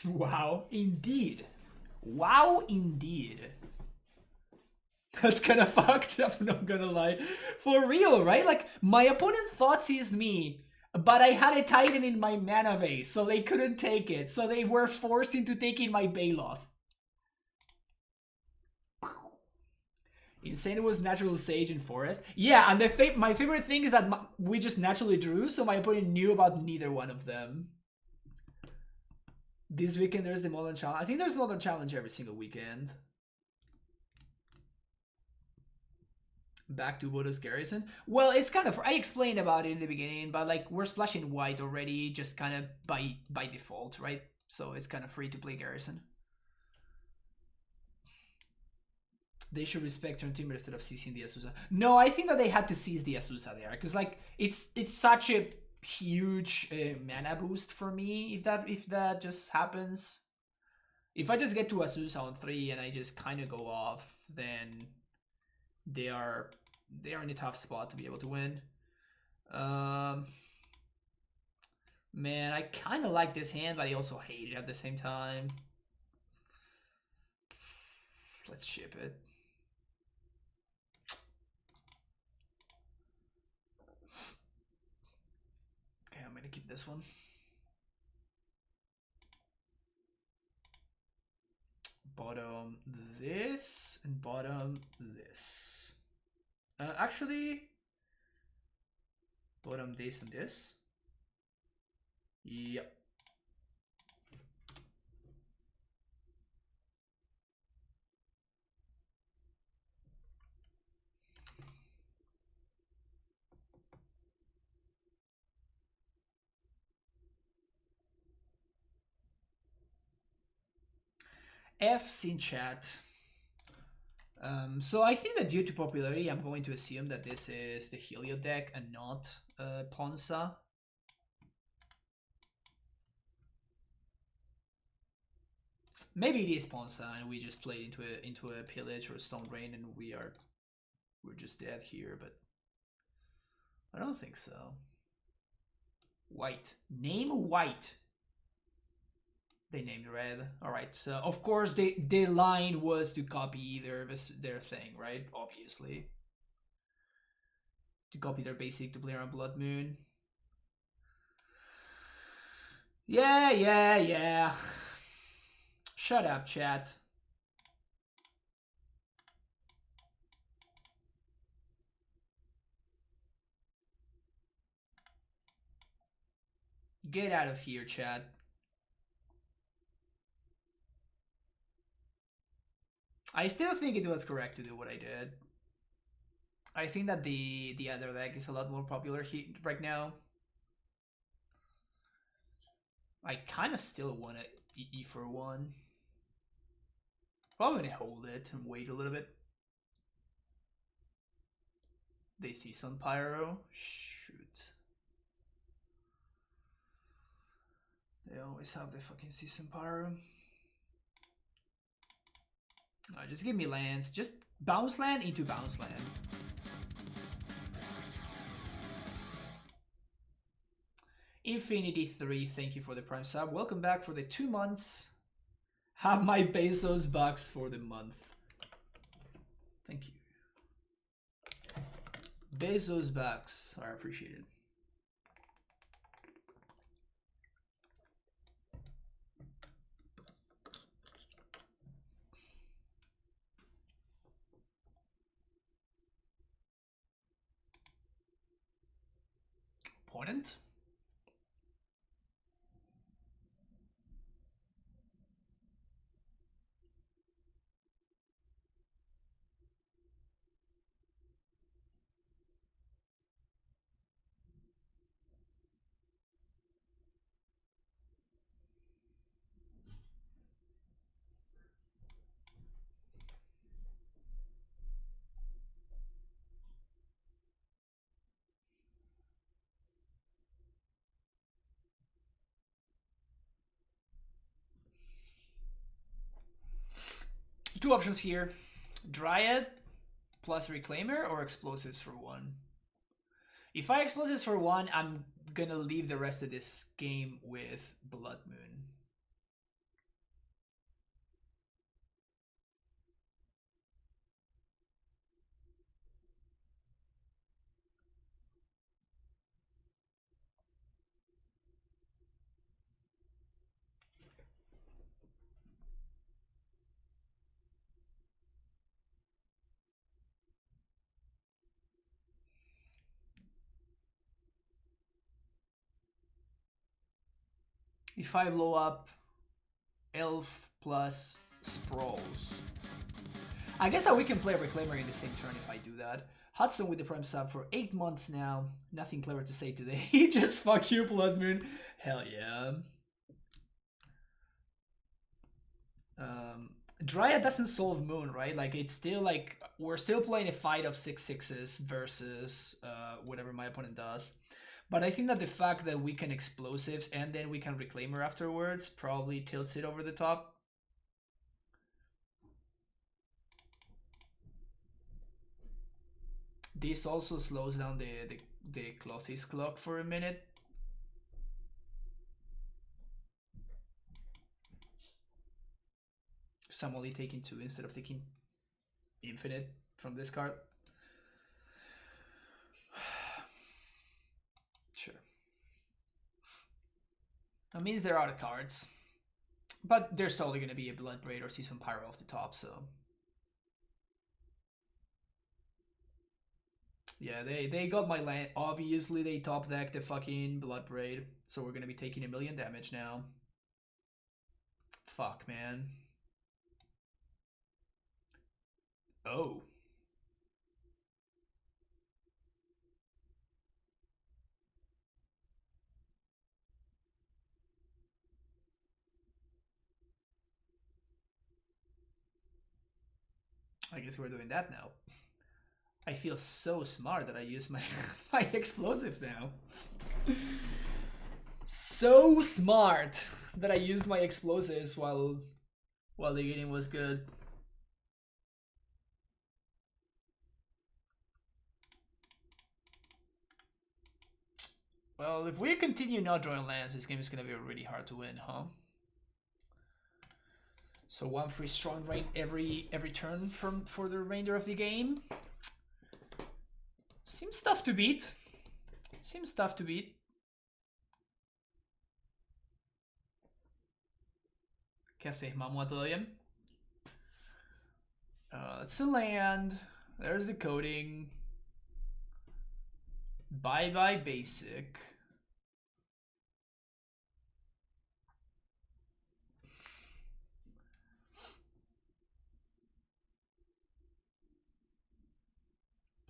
Wow, indeed. Wow, indeed. That's kind of fucked, I'm not gonna lie. For real, right? Like, my opponent Thoughtseized me, but I had a Titan in my mana base, so they couldn't take it. So they were forced into taking my Baloth. Insane was Natural Sage and Forest. Yeah, and my favorite thing is that we just naturally drew, so my opponent knew about neither one of them. This weekend there's the Modern Challenge. I think there's Modern Challenge every single weekend. Back to Bodo's Garrison. Well, it's kind of, I explained about it in the beginning, but like we're splashing white already, just kind of by default, right? So it's kind of free to play Garrison. They should respect turn timber instead of seizing the Azusa. No, I think that they had to seize the Azusa there, because like it's such a huge mana boost for me if that just happens. If I just get to Azusa on 3 and I just kind of go off, then they are in a tough spot to be able to win. Man, I kind of like this hand, but I also hate it at the same time. Let's ship it. Okay, I'm gonna keep this one. Bottom this and bottom this. Actually, bottom this and this. Yep. F's in chat. So I think that due to popularity, I'm going to assume that this is the Helio deck and not Ponza. Maybe it is Ponza and we just played into a Pillage or Stone Rain and we're just dead here, but I don't think so. White. Name white. They named red. All right. So of course the line was to copy their thing, right? Obviously. To copy their basic to play around Blood Moon. Yeah. Shut up, chat. Get out of here, chat. I still think it was correct to do what I did. I think that the other deck is a lot more popular right now. I kind of still want to E for one. Probably gonna hold it and wait a little bit. They see Sun Pyro. Shoot. They always have the fucking Season Pyro. Just give me lands. Just bounce land into bounce land. Infinity 3, thank you for the Prime sub. Welcome back for the 2 months. Have my Bezos bucks for the month. Thank you. Bezos bucks are appreciated. opponent. Two options here. Dryad plus Reclaimer or Explosives for 1. If I Explosives for 1, I'm gonna leave the rest of this game with Blood Moon. If I blow up Elf plus Sprawls, I guess that we can play Reclaimer in the same turn if I do that. Hudson with the Prime sub for 8 months now. Nothing clever to say today. Just fuck you, Blood Moon. Hell yeah. Dryad doesn't solve Moon, right? Like, it's still like, we're still playing a fight of 6/6s versus whatever my opponent does. But I think that the fact that we can Explosives and then we can Reclaimer afterwards probably tilts it over the top. This also slows down the Clothy's clock for a minute. So I'm only taking 2 instead of taking infinite from this card. Sure. That means they're out of cards. But there's totally going to be a Bloodbraid or Season Pyro off the top, so... Yeah, they got my land. Obviously, they top deck the fucking Bloodbraid. So we're going to be taking 1,000,000 damage now. Fuck, man. Oh. I guess we're doing that now. I feel so smart that I use my my explosives now. So smart that I used my explosives while the game was good. Well, if we continue not drawing lands, this game is gonna be really hard to win, huh? So 1 free strong rain every turn for the remainder of the game. Seems tough to beat. Seems tough to beat. Quer ser Mamuatoyan? It's a land. There's the coding. Bye bye basic.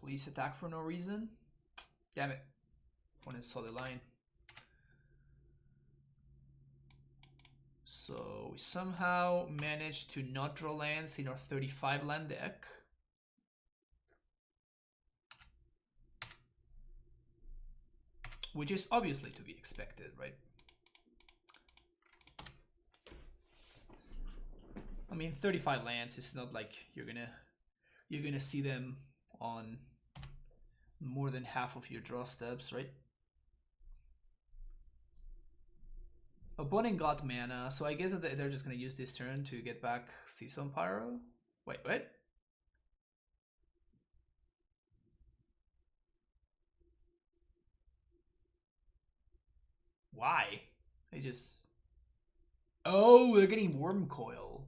Please attack for no reason. Damn it. Opponent saw the line. So we somehow managed to not draw lands in our 35 land deck. Which is obviously to be expected, right? I mean, 35 lands is not like you're gonna see them on more than half of your draw steps, right? Opponent got mana, so I guess that they're just gonna use this turn to get back Season Pyro. Wait, what? Why? They just... Oh, they're getting Worm Coil.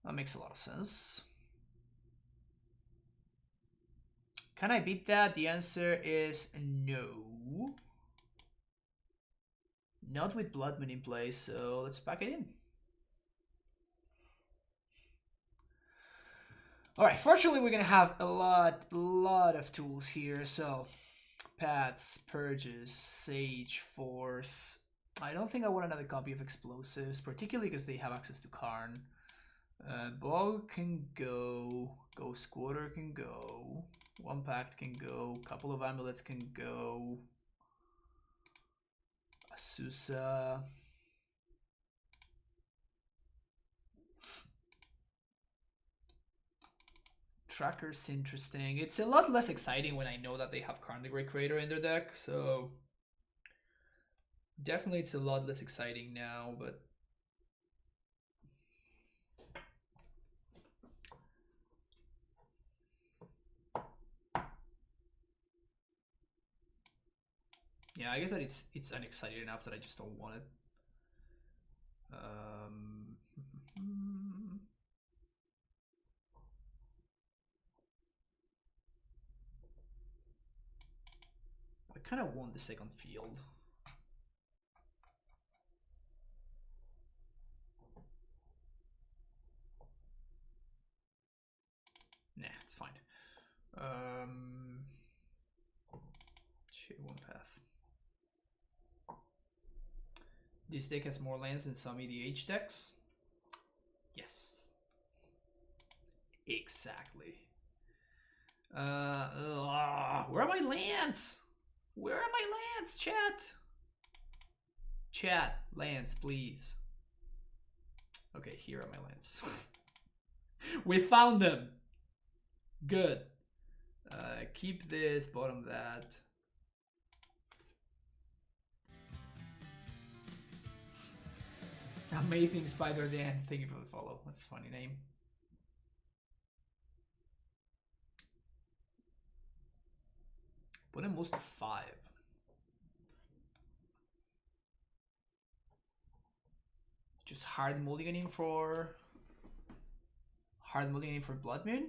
That makes a lot of sense. Can I beat that? The answer is no. Not with Blood Moon in place, so let's pack it in. Alright, fortunately we're gonna have a lot of tools here, so paths, purges, sage, force. I don't think I want another copy of explosives, particularly because they have access to Karn. Bog can go, Ghost Quarter can go, One Pact can go, couple of amulets can go, Asusa. Tracker's interesting. It's a lot less exciting when I know that they have Karn the Great Creator in their deck, so definitely it's a lot less exciting now, but yeah, I guess that it's unexciting enough that I just don't want it. I kind of want the second field. Nah, it's fine. Shit, one path. This deck has more lands than some EDH decks. Yes. Exactly. Where are my lands? Where are my lands, chat? Chat, lands, please. Okay, here are my lands. We found them. Good. Keep this, bottom that. Amazing Spider Dan, thank you for the follow. That's a funny name. Put him most to 5. Just hard mulliganing for Blood Moon.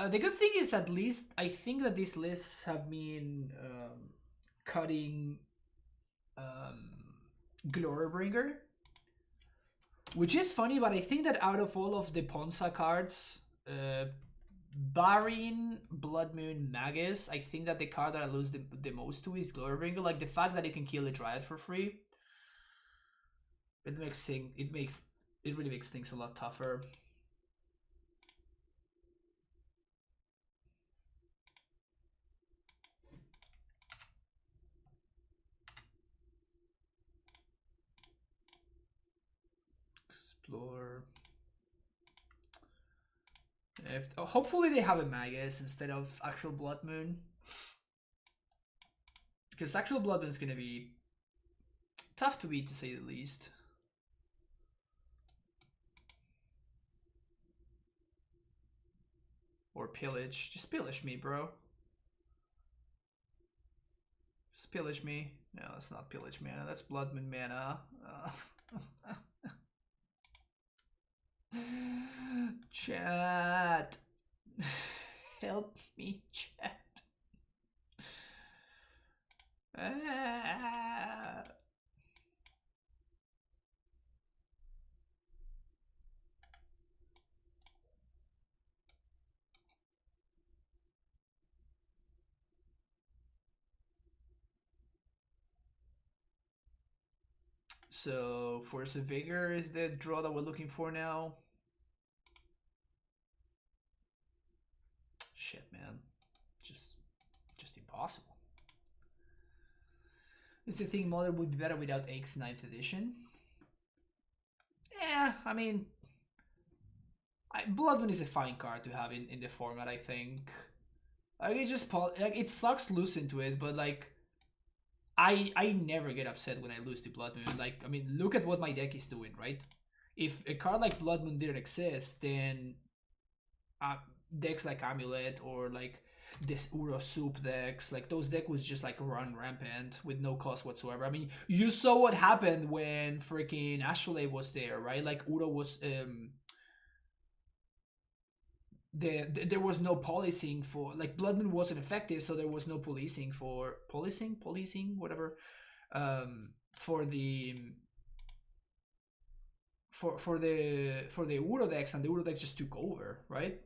The good thing is, at least I think that these lists have been cutting Glorybringer, which is funny, but I think that out of all of the Ponza cards, barring Blood Moon Magus, I think that the card that I lose the most to is Glorybringer. Like the fact that it can kill a Dryad for free, it really makes things a lot tougher. Explore. Hopefully they have a Magus instead of actual Blood Moon, because actual Blood Moon is gonna be tough to beat, to say the least. Or pillage. Just pillage me, bro. Just pillage me. No, that's not pillage mana. That's Blood Moon mana. Chat. Help me, chat. So Force of Vigor is the draw that we're looking for now. Shit, man. Just impossible. Is the thing Modern would be better without 8th, 9th edition? Yeah, I mean, Blood Moon is a fine card to have in the format, I think. Like, it sucks lose into it, but like, I never get upset when I lose to Blood Moon. Like, I mean, look at what my deck is doing, right? If a card like Blood Moon didn't exist, then decks like AmuLIT or like this Uro soup decks. Like those deck was just like run rampant with no cost whatsoever. I mean, you saw what happened when freaking Astrolabe was there, right? Like Uro was there was no policing for, like, Blood Moon wasn't effective, so there was no policing for policing whatever, for the Uro decks, and the Uro decks just took over, right?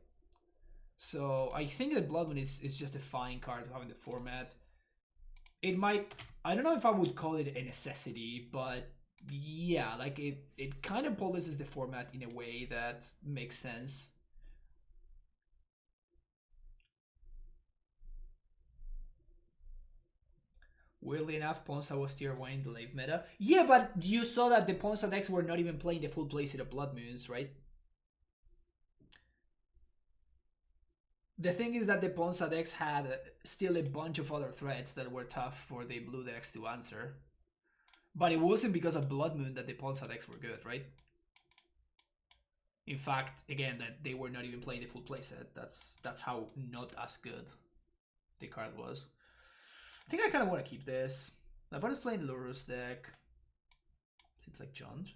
So I think that Blood Moon is just a fine card to have in the format. It might, I don't know if I would call it a necessity, but yeah, like it kind of polices the format in a way that makes sense. Weirdly enough, Ponza was tier 1 in the late meta. Yeah, but you saw that the Ponza decks were not even playing the full playset of Blood Moons, right? The thing is that the Ponza decks had still a bunch of other threats that were tough for the blue decks to answer. But it wasn't because of Blood Moon that the Ponza decks were good, right? In fact, again, that they were not even playing the full playset. That's how not as good the card was. I think I kind of want to keep this. My opponent's playing the Lurrus deck. Seems like Jund.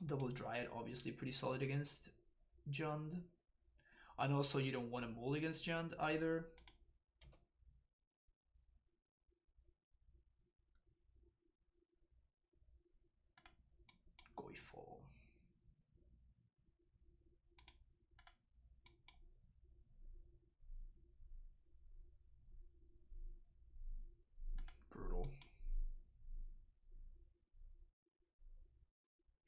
Double Dryad, obviously pretty solid against Jund. And also you don't want to mull against Jund either. Goifall. Brutal.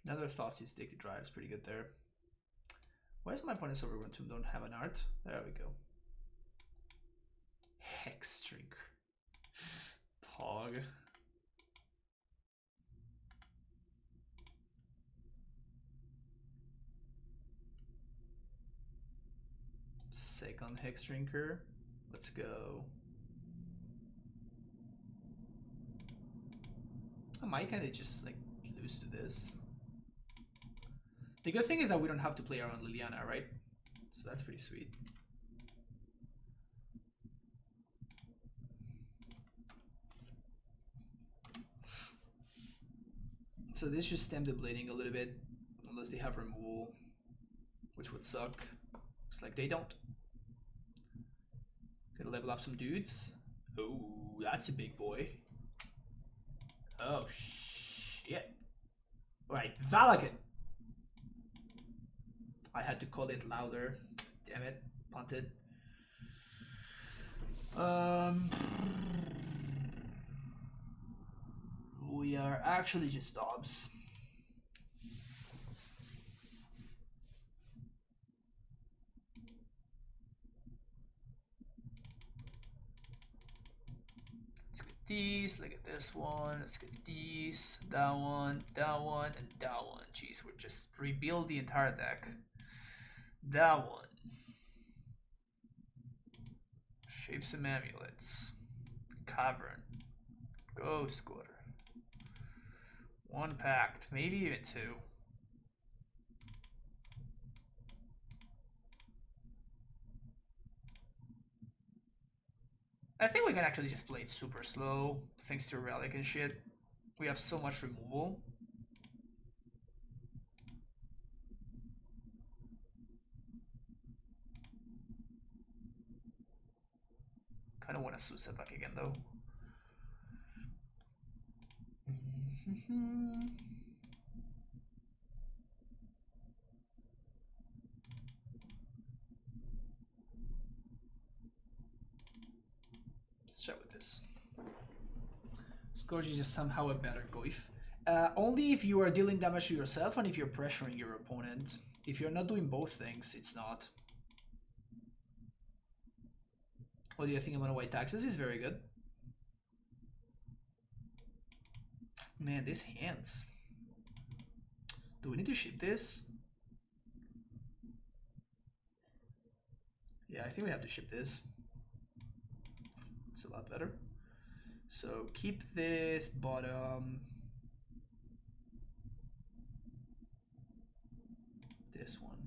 Another Thoughtseized Stick to Dryad is pretty good there. Why is my opponent's Overgrown Tomb don't have an art? There we go. Hexdrinker. Pog. Second Hexdrinker. Let's go. I might kind of just like lose to this. The good thing is that we don't have to play around Liliana, right? So that's pretty sweet. So this should stem the bleeding a little bit, unless they have removal, which would suck. Looks like they don't. Gonna level up some dudes. Oh, that's a big boy. Oh, shit. Alright, Valakin. I had to call it louder. Damn it. Punted. We are actually just Dobbs. Let's get these. Look at this one. Let's get these. That one, and that one. Jeez, we're just rebuild the entire deck. That one. Shave some amulets. Cavern. Ghost Quarter. One pact, maybe even two. I think we can actually just play it super slow, thanks to Relic and shit. We have so much removal. Kind of want to Suicide back again though. Let's chat with this. Scourge is just somehow a better Goif. Only if you are dealing damage to yourself and if you're pressuring your opponent. If you're not doing both things, it's not. What do you think about white taxes? Is very good. Man, these hands. Do we need to ship this? Yeah, I think we have to ship this. It's a lot better. So keep this bottom. This one.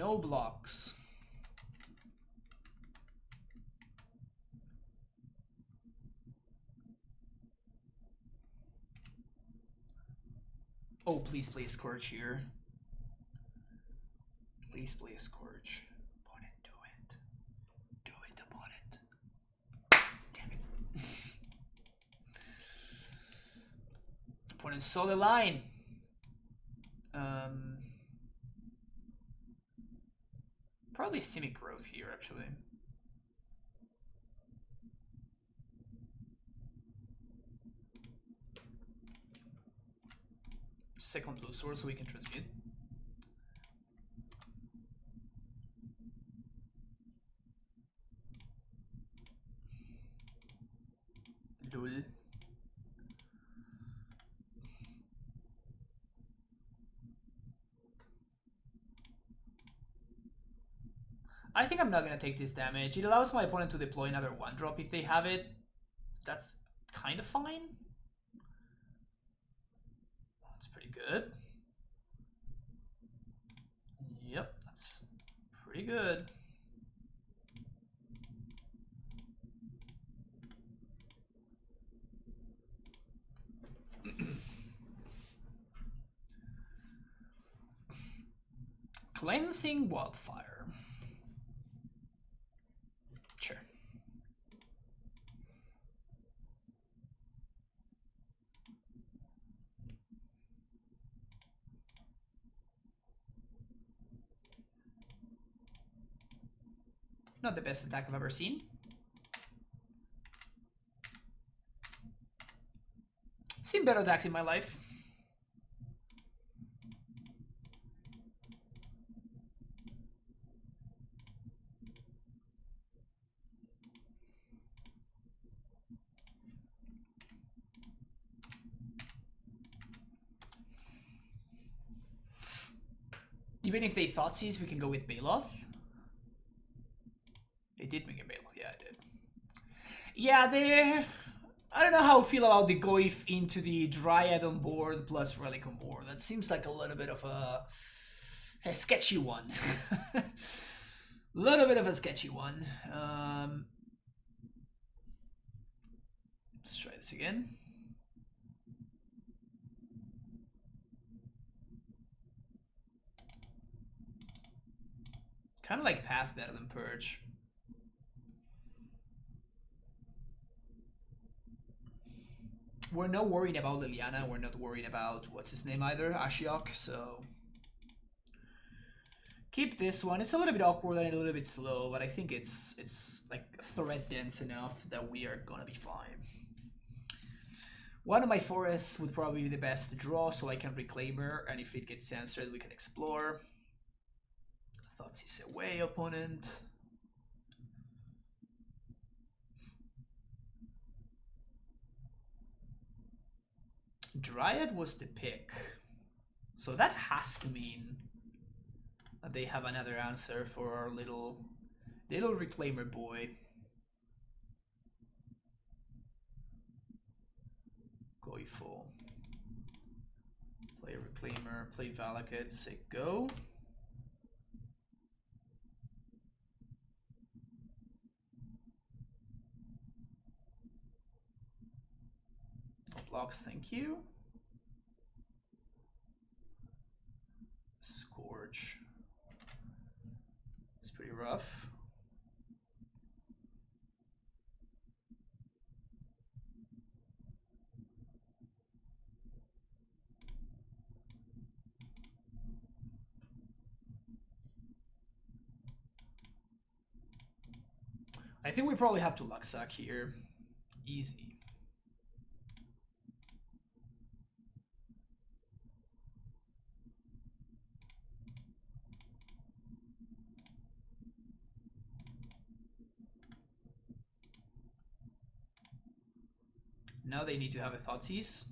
No blocks. Oh, please play a Scourge here. Please play a Scourge. Opponent, do it. Do it, opponent. Damn it. Opponent saw the line. Probably Simic Growth here, actually. Second blue source so we can transmute. Lul. I think I'm not gonna take this damage. It allows my opponent to deploy another 1-drop if they have it. That's kind of fine. That's pretty good. Yep, that's pretty good. Cleansing Wildfire. Sure. Not the best attack I've ever seen. Seen better attacks in my life. Even if they Thoughtseize, we can go with Baloth. They did make a Baloth, yeah, I did. Yeah, they... I don't know how I feel about the Goyf into the Dryad on board plus Relic on board. That seems like a little bit of a sketchy one. A little bit of a sketchy one. Let's try this again. Kind of like Path better than Purge. We're not worried about Liliana. We're not worried about what's his name either, Ashiok. So keep this one. It's a little bit awkward and a little bit slow, but I think it's like threat dense enough that we are gonna be fine. One of my forests would probably be the best to draw, so I can Reclaimer, and if it gets answered, we can explore. Thoughtseize away, opponent. Dryad was the pick, so that has to mean that they have another answer for our little Reclaimer boy. Goyful. Play Reclaimer, play Valakut, say go. No blocks, thank you. Scourge. It's pretty rough. I think we probably have to Luxac here. Easy. Now they need to have a Thoughtseize.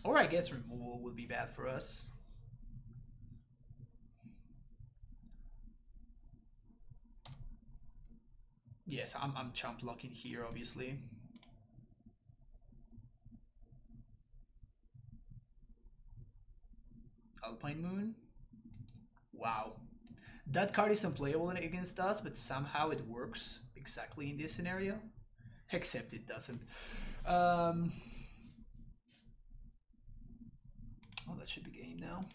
Or I guess removal would be bad for us. Yes, I'm chump blocking here, obviously. Wow. That card is unplayable against us, but somehow it works exactly in this scenario. Except it doesn't. Oh, that should be game now.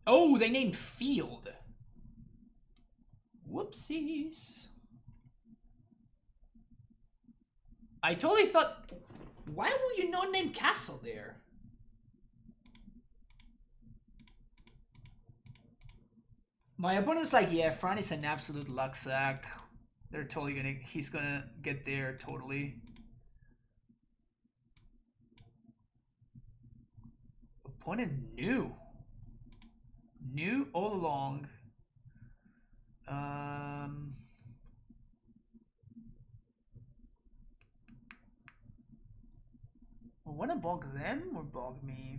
Oh, they named Field. Whoopsies. I totally thought, why would you not name Castle there? My opponent's like, yeah, Fran is an absolute luck sack. They're totally gonna, he's gonna get there totally. Opponent knew all along. I wanna bog them or bog me?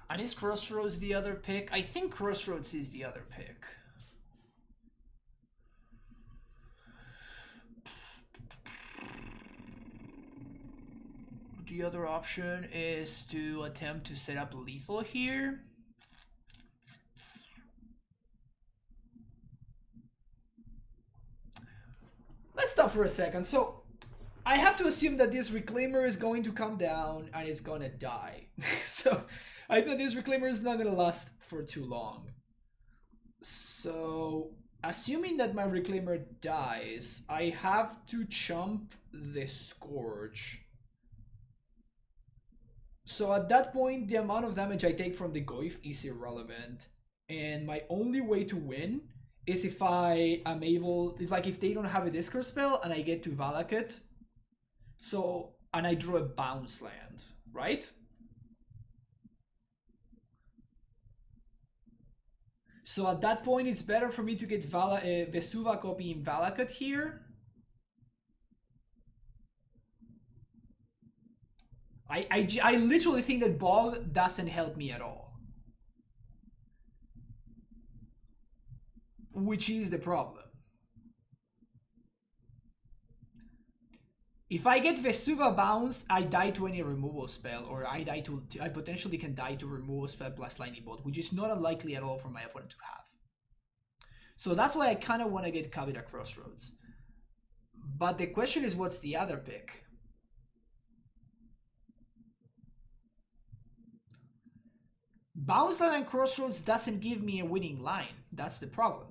And is Crossroads the other pick? I think Crossroads is the other pick. The other option is to attempt to set up lethal here. Let's stop for a second. So I have to assume that this Reclaimer is going to come down and it's gonna die. So I think this Reclaimer is not gonna last for too long. So assuming that my Reclaimer dies, I have to chump the Scourge. So at that point, the amount of damage I take from the Goyf is irrelevant. And my only way to win is if I am able, it's like if they don't have a discard spell and I get to Valakut. So, and I draw a bounce land, right? So at that point, it's better for me to get Vesuva copy in Valakut here. I literally think that Bog doesn't help me at all. Which is the problem. If I get Vesuva bounce, I die to any removal spell, or I potentially can die to removal spell plus lightning bolt, which is not unlikely at all for my opponent to have. So that's why I kind of want to get Kavita Crossroads. But the question is, what's the other pick? Bounce Land and Crossroads doesn't give me a winning line. That's the problem.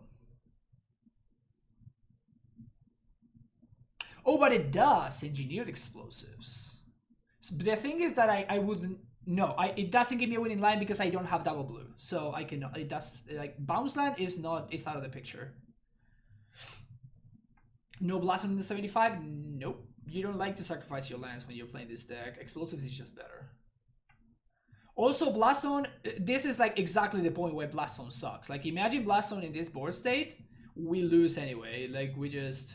Oh, but it does. Engineered Explosives. So the thing is that I wouldn't... No, it doesn't give me a winning line because I don't have double blue. So I can... It does... Like, Bounce Land is not... It's out of the picture. No Blossom in the 75? Nope. You don't like to sacrifice your lands when you're playing this deck. Explosives is just better. Also, Blast Zone, this is like exactly the point where Blast Zone sucks. Like, imagine Blast Zone in this board state, we lose anyway. Like, we just...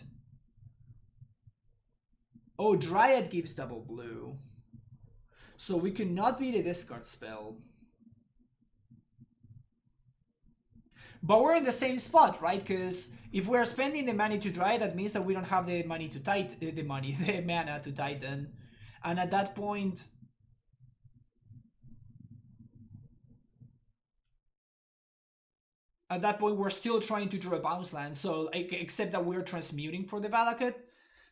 Oh, Dryad gives double blue. So we cannot beat a discard spell. But we're in the same spot, right? Because if we're spending the money to Dryad, that means that we don't have the money to the mana to Titan. And at that point... At that point, we're still trying to draw a bounce land, so except that we're transmuting for the Valakut.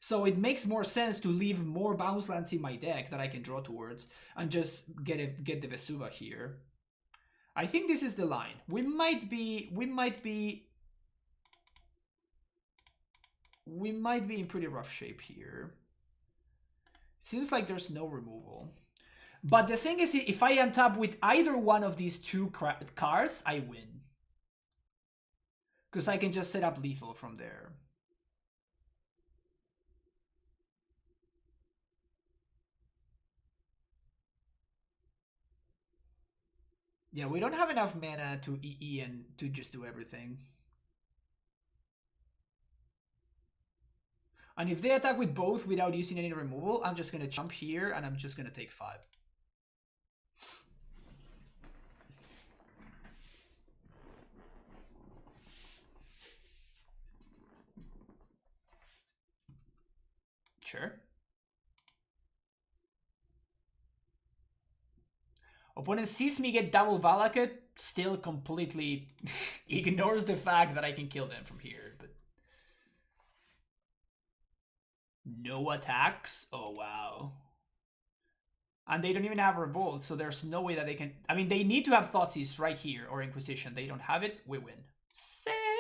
So it makes more sense to leave more bounce lands in my deck that I can draw towards and just get the Vesuva here. I think this is the line. We might be in pretty rough shape here. Seems like there's no removal. But the thing is, if I untap with either one of these two cards, I win. Because I can just set up lethal from there. Yeah, we don't have enough mana to EE and to just do everything. And if they attack with both without using any removal, I'm just gonna jump here and I'm just gonna take 5. Sure. Opponent sees me get double Valakut, still completely ignores the fact that I can kill them from here. But no attacks? Oh, wow. And they don't even have Revolt, so there's no way that they can... I mean, they need to have Thoughtseize right here, or Inquisition. They don't have it, we win. Sick!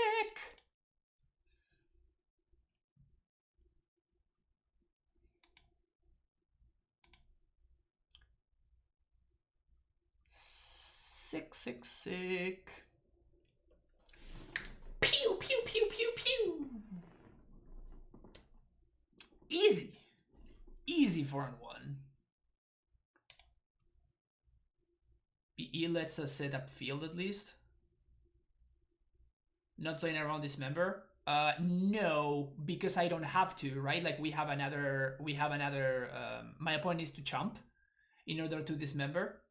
Sick. Pew, pew, pew, pew, pew. Easy. Easy 4-1. BE lets us set up field at least. Not playing around Dismember? No, because I don't have to, right? Like we have another, my opponent needs to chump in order to Dismember.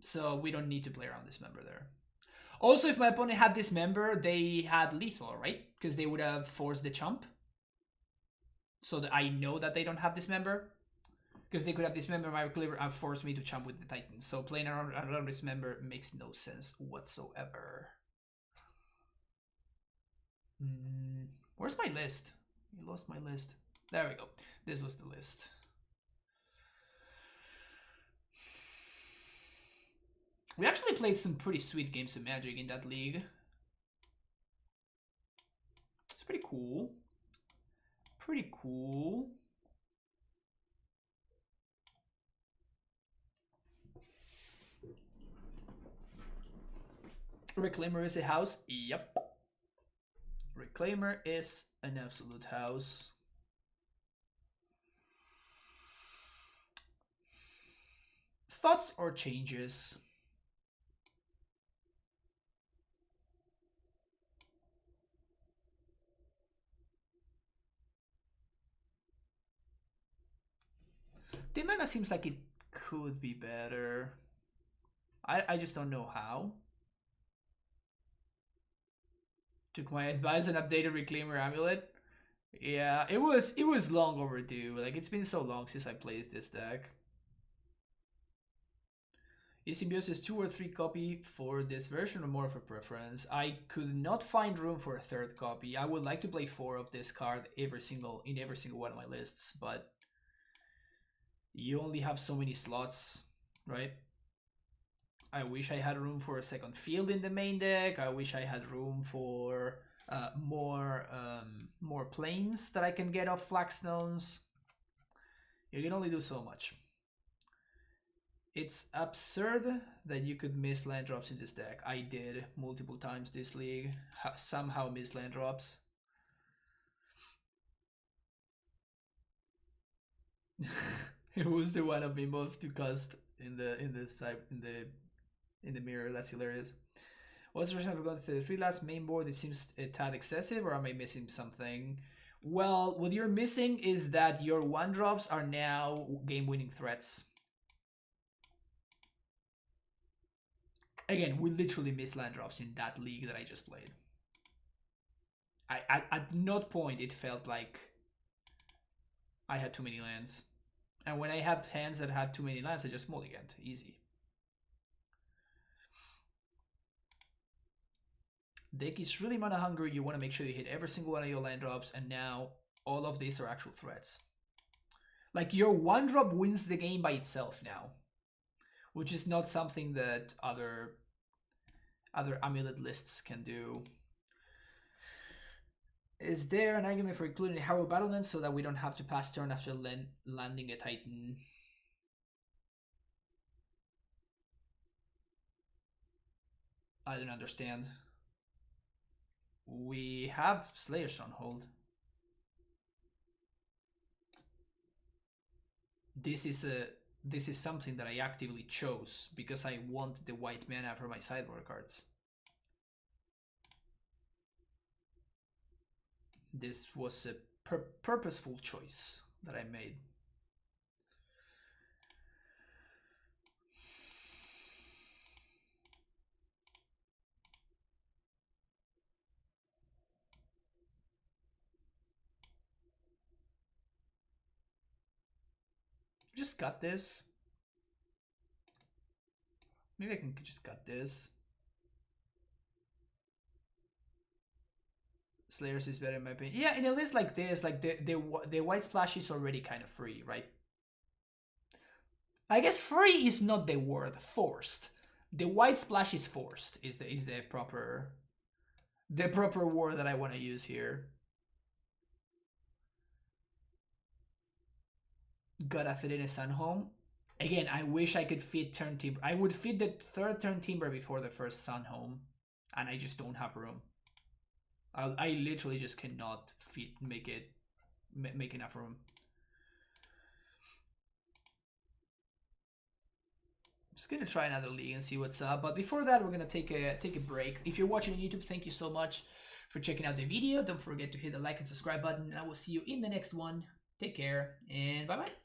So we don't need to play around Dismember there. Also, if my opponent had Dismember, they had lethal, right? Because they would have forced the chump. So that I know that they don't have Dismember. Because they could have Dismember my Reclaimer and force me to chump with the Titan. So playing around Dismember makes no sense whatsoever. Where's my list? I lost my list. There we go. This was the list. We actually played some pretty sweet games of Magic in that league. It's pretty cool. Pretty cool. Reclaimer is a house? Yep. Reclaimer is an absolute house. Thoughts or changes? The mana seems like it could be better. I just don't know how. Took my advice and updated Reclaimer AmuLIT. Yeah, it was long overdue. Like it's been so long since I played this deck. Is Symbiosis 2 or 3 copy for this version or more of a preference? I could not find room for a third copy. I would like to play 4 of this card in every single one of my lists, but you only have so many slots, right? I wish I had room for a second field in the main deck. I wish I had room for more planes that I can get off Flagstones. You can only do so much. It's absurd that you could miss land drops in this deck. I did multiple times this league. Somehow miss land drops. It was the one of me moved to cost in the mirror. That's hilarious. What's the reason for going to the 3 last main board? It seems a tad excessive, or am I missing something? Well, what you're missing is that your 1-drops are now game-winning threats. Again, we literally missed land drops in that league that I just played. At no point it felt like I had too many lands. And when I had hands that had too many lands, I just mulliganed. Easy. Deck is really mana hungry. You want to make sure you hit every single one of your land drops, and now all of these are actual threats. Like your 1-drop wins the game by itself now, which is not something that other AmuLIT lists can do. Is there an argument for including a Harrow Battlement so that we don't have to pass turn after landing a Titan? I don't understand. We have Slayer Stronghold. This is something that I actively chose because I want the white mana for my sideboard cards. This was a purposeful choice that I made. Just cut this. Maybe I can just cut this. Slayers is better in my opinion. Yeah, in a list like this, like the white splash is already kind of free, right? I guess free is not the word. Forced. The white splash is forced. Is the proper word that I want to use here. Gotta fit in a Sunhome. Again, I wish I could fit Turn Timber. I would fit the third Turn Timber before the first Sunhome, and I just don't have room. I literally just cannot make enough room. Just gonna try another league and see what's up. But before that, we're gonna take a break. If you're watching on YouTube, thank you so much for checking out the video. Don't forget to hit the like and subscribe button, and I will see you in the next one. Take care and bye bye.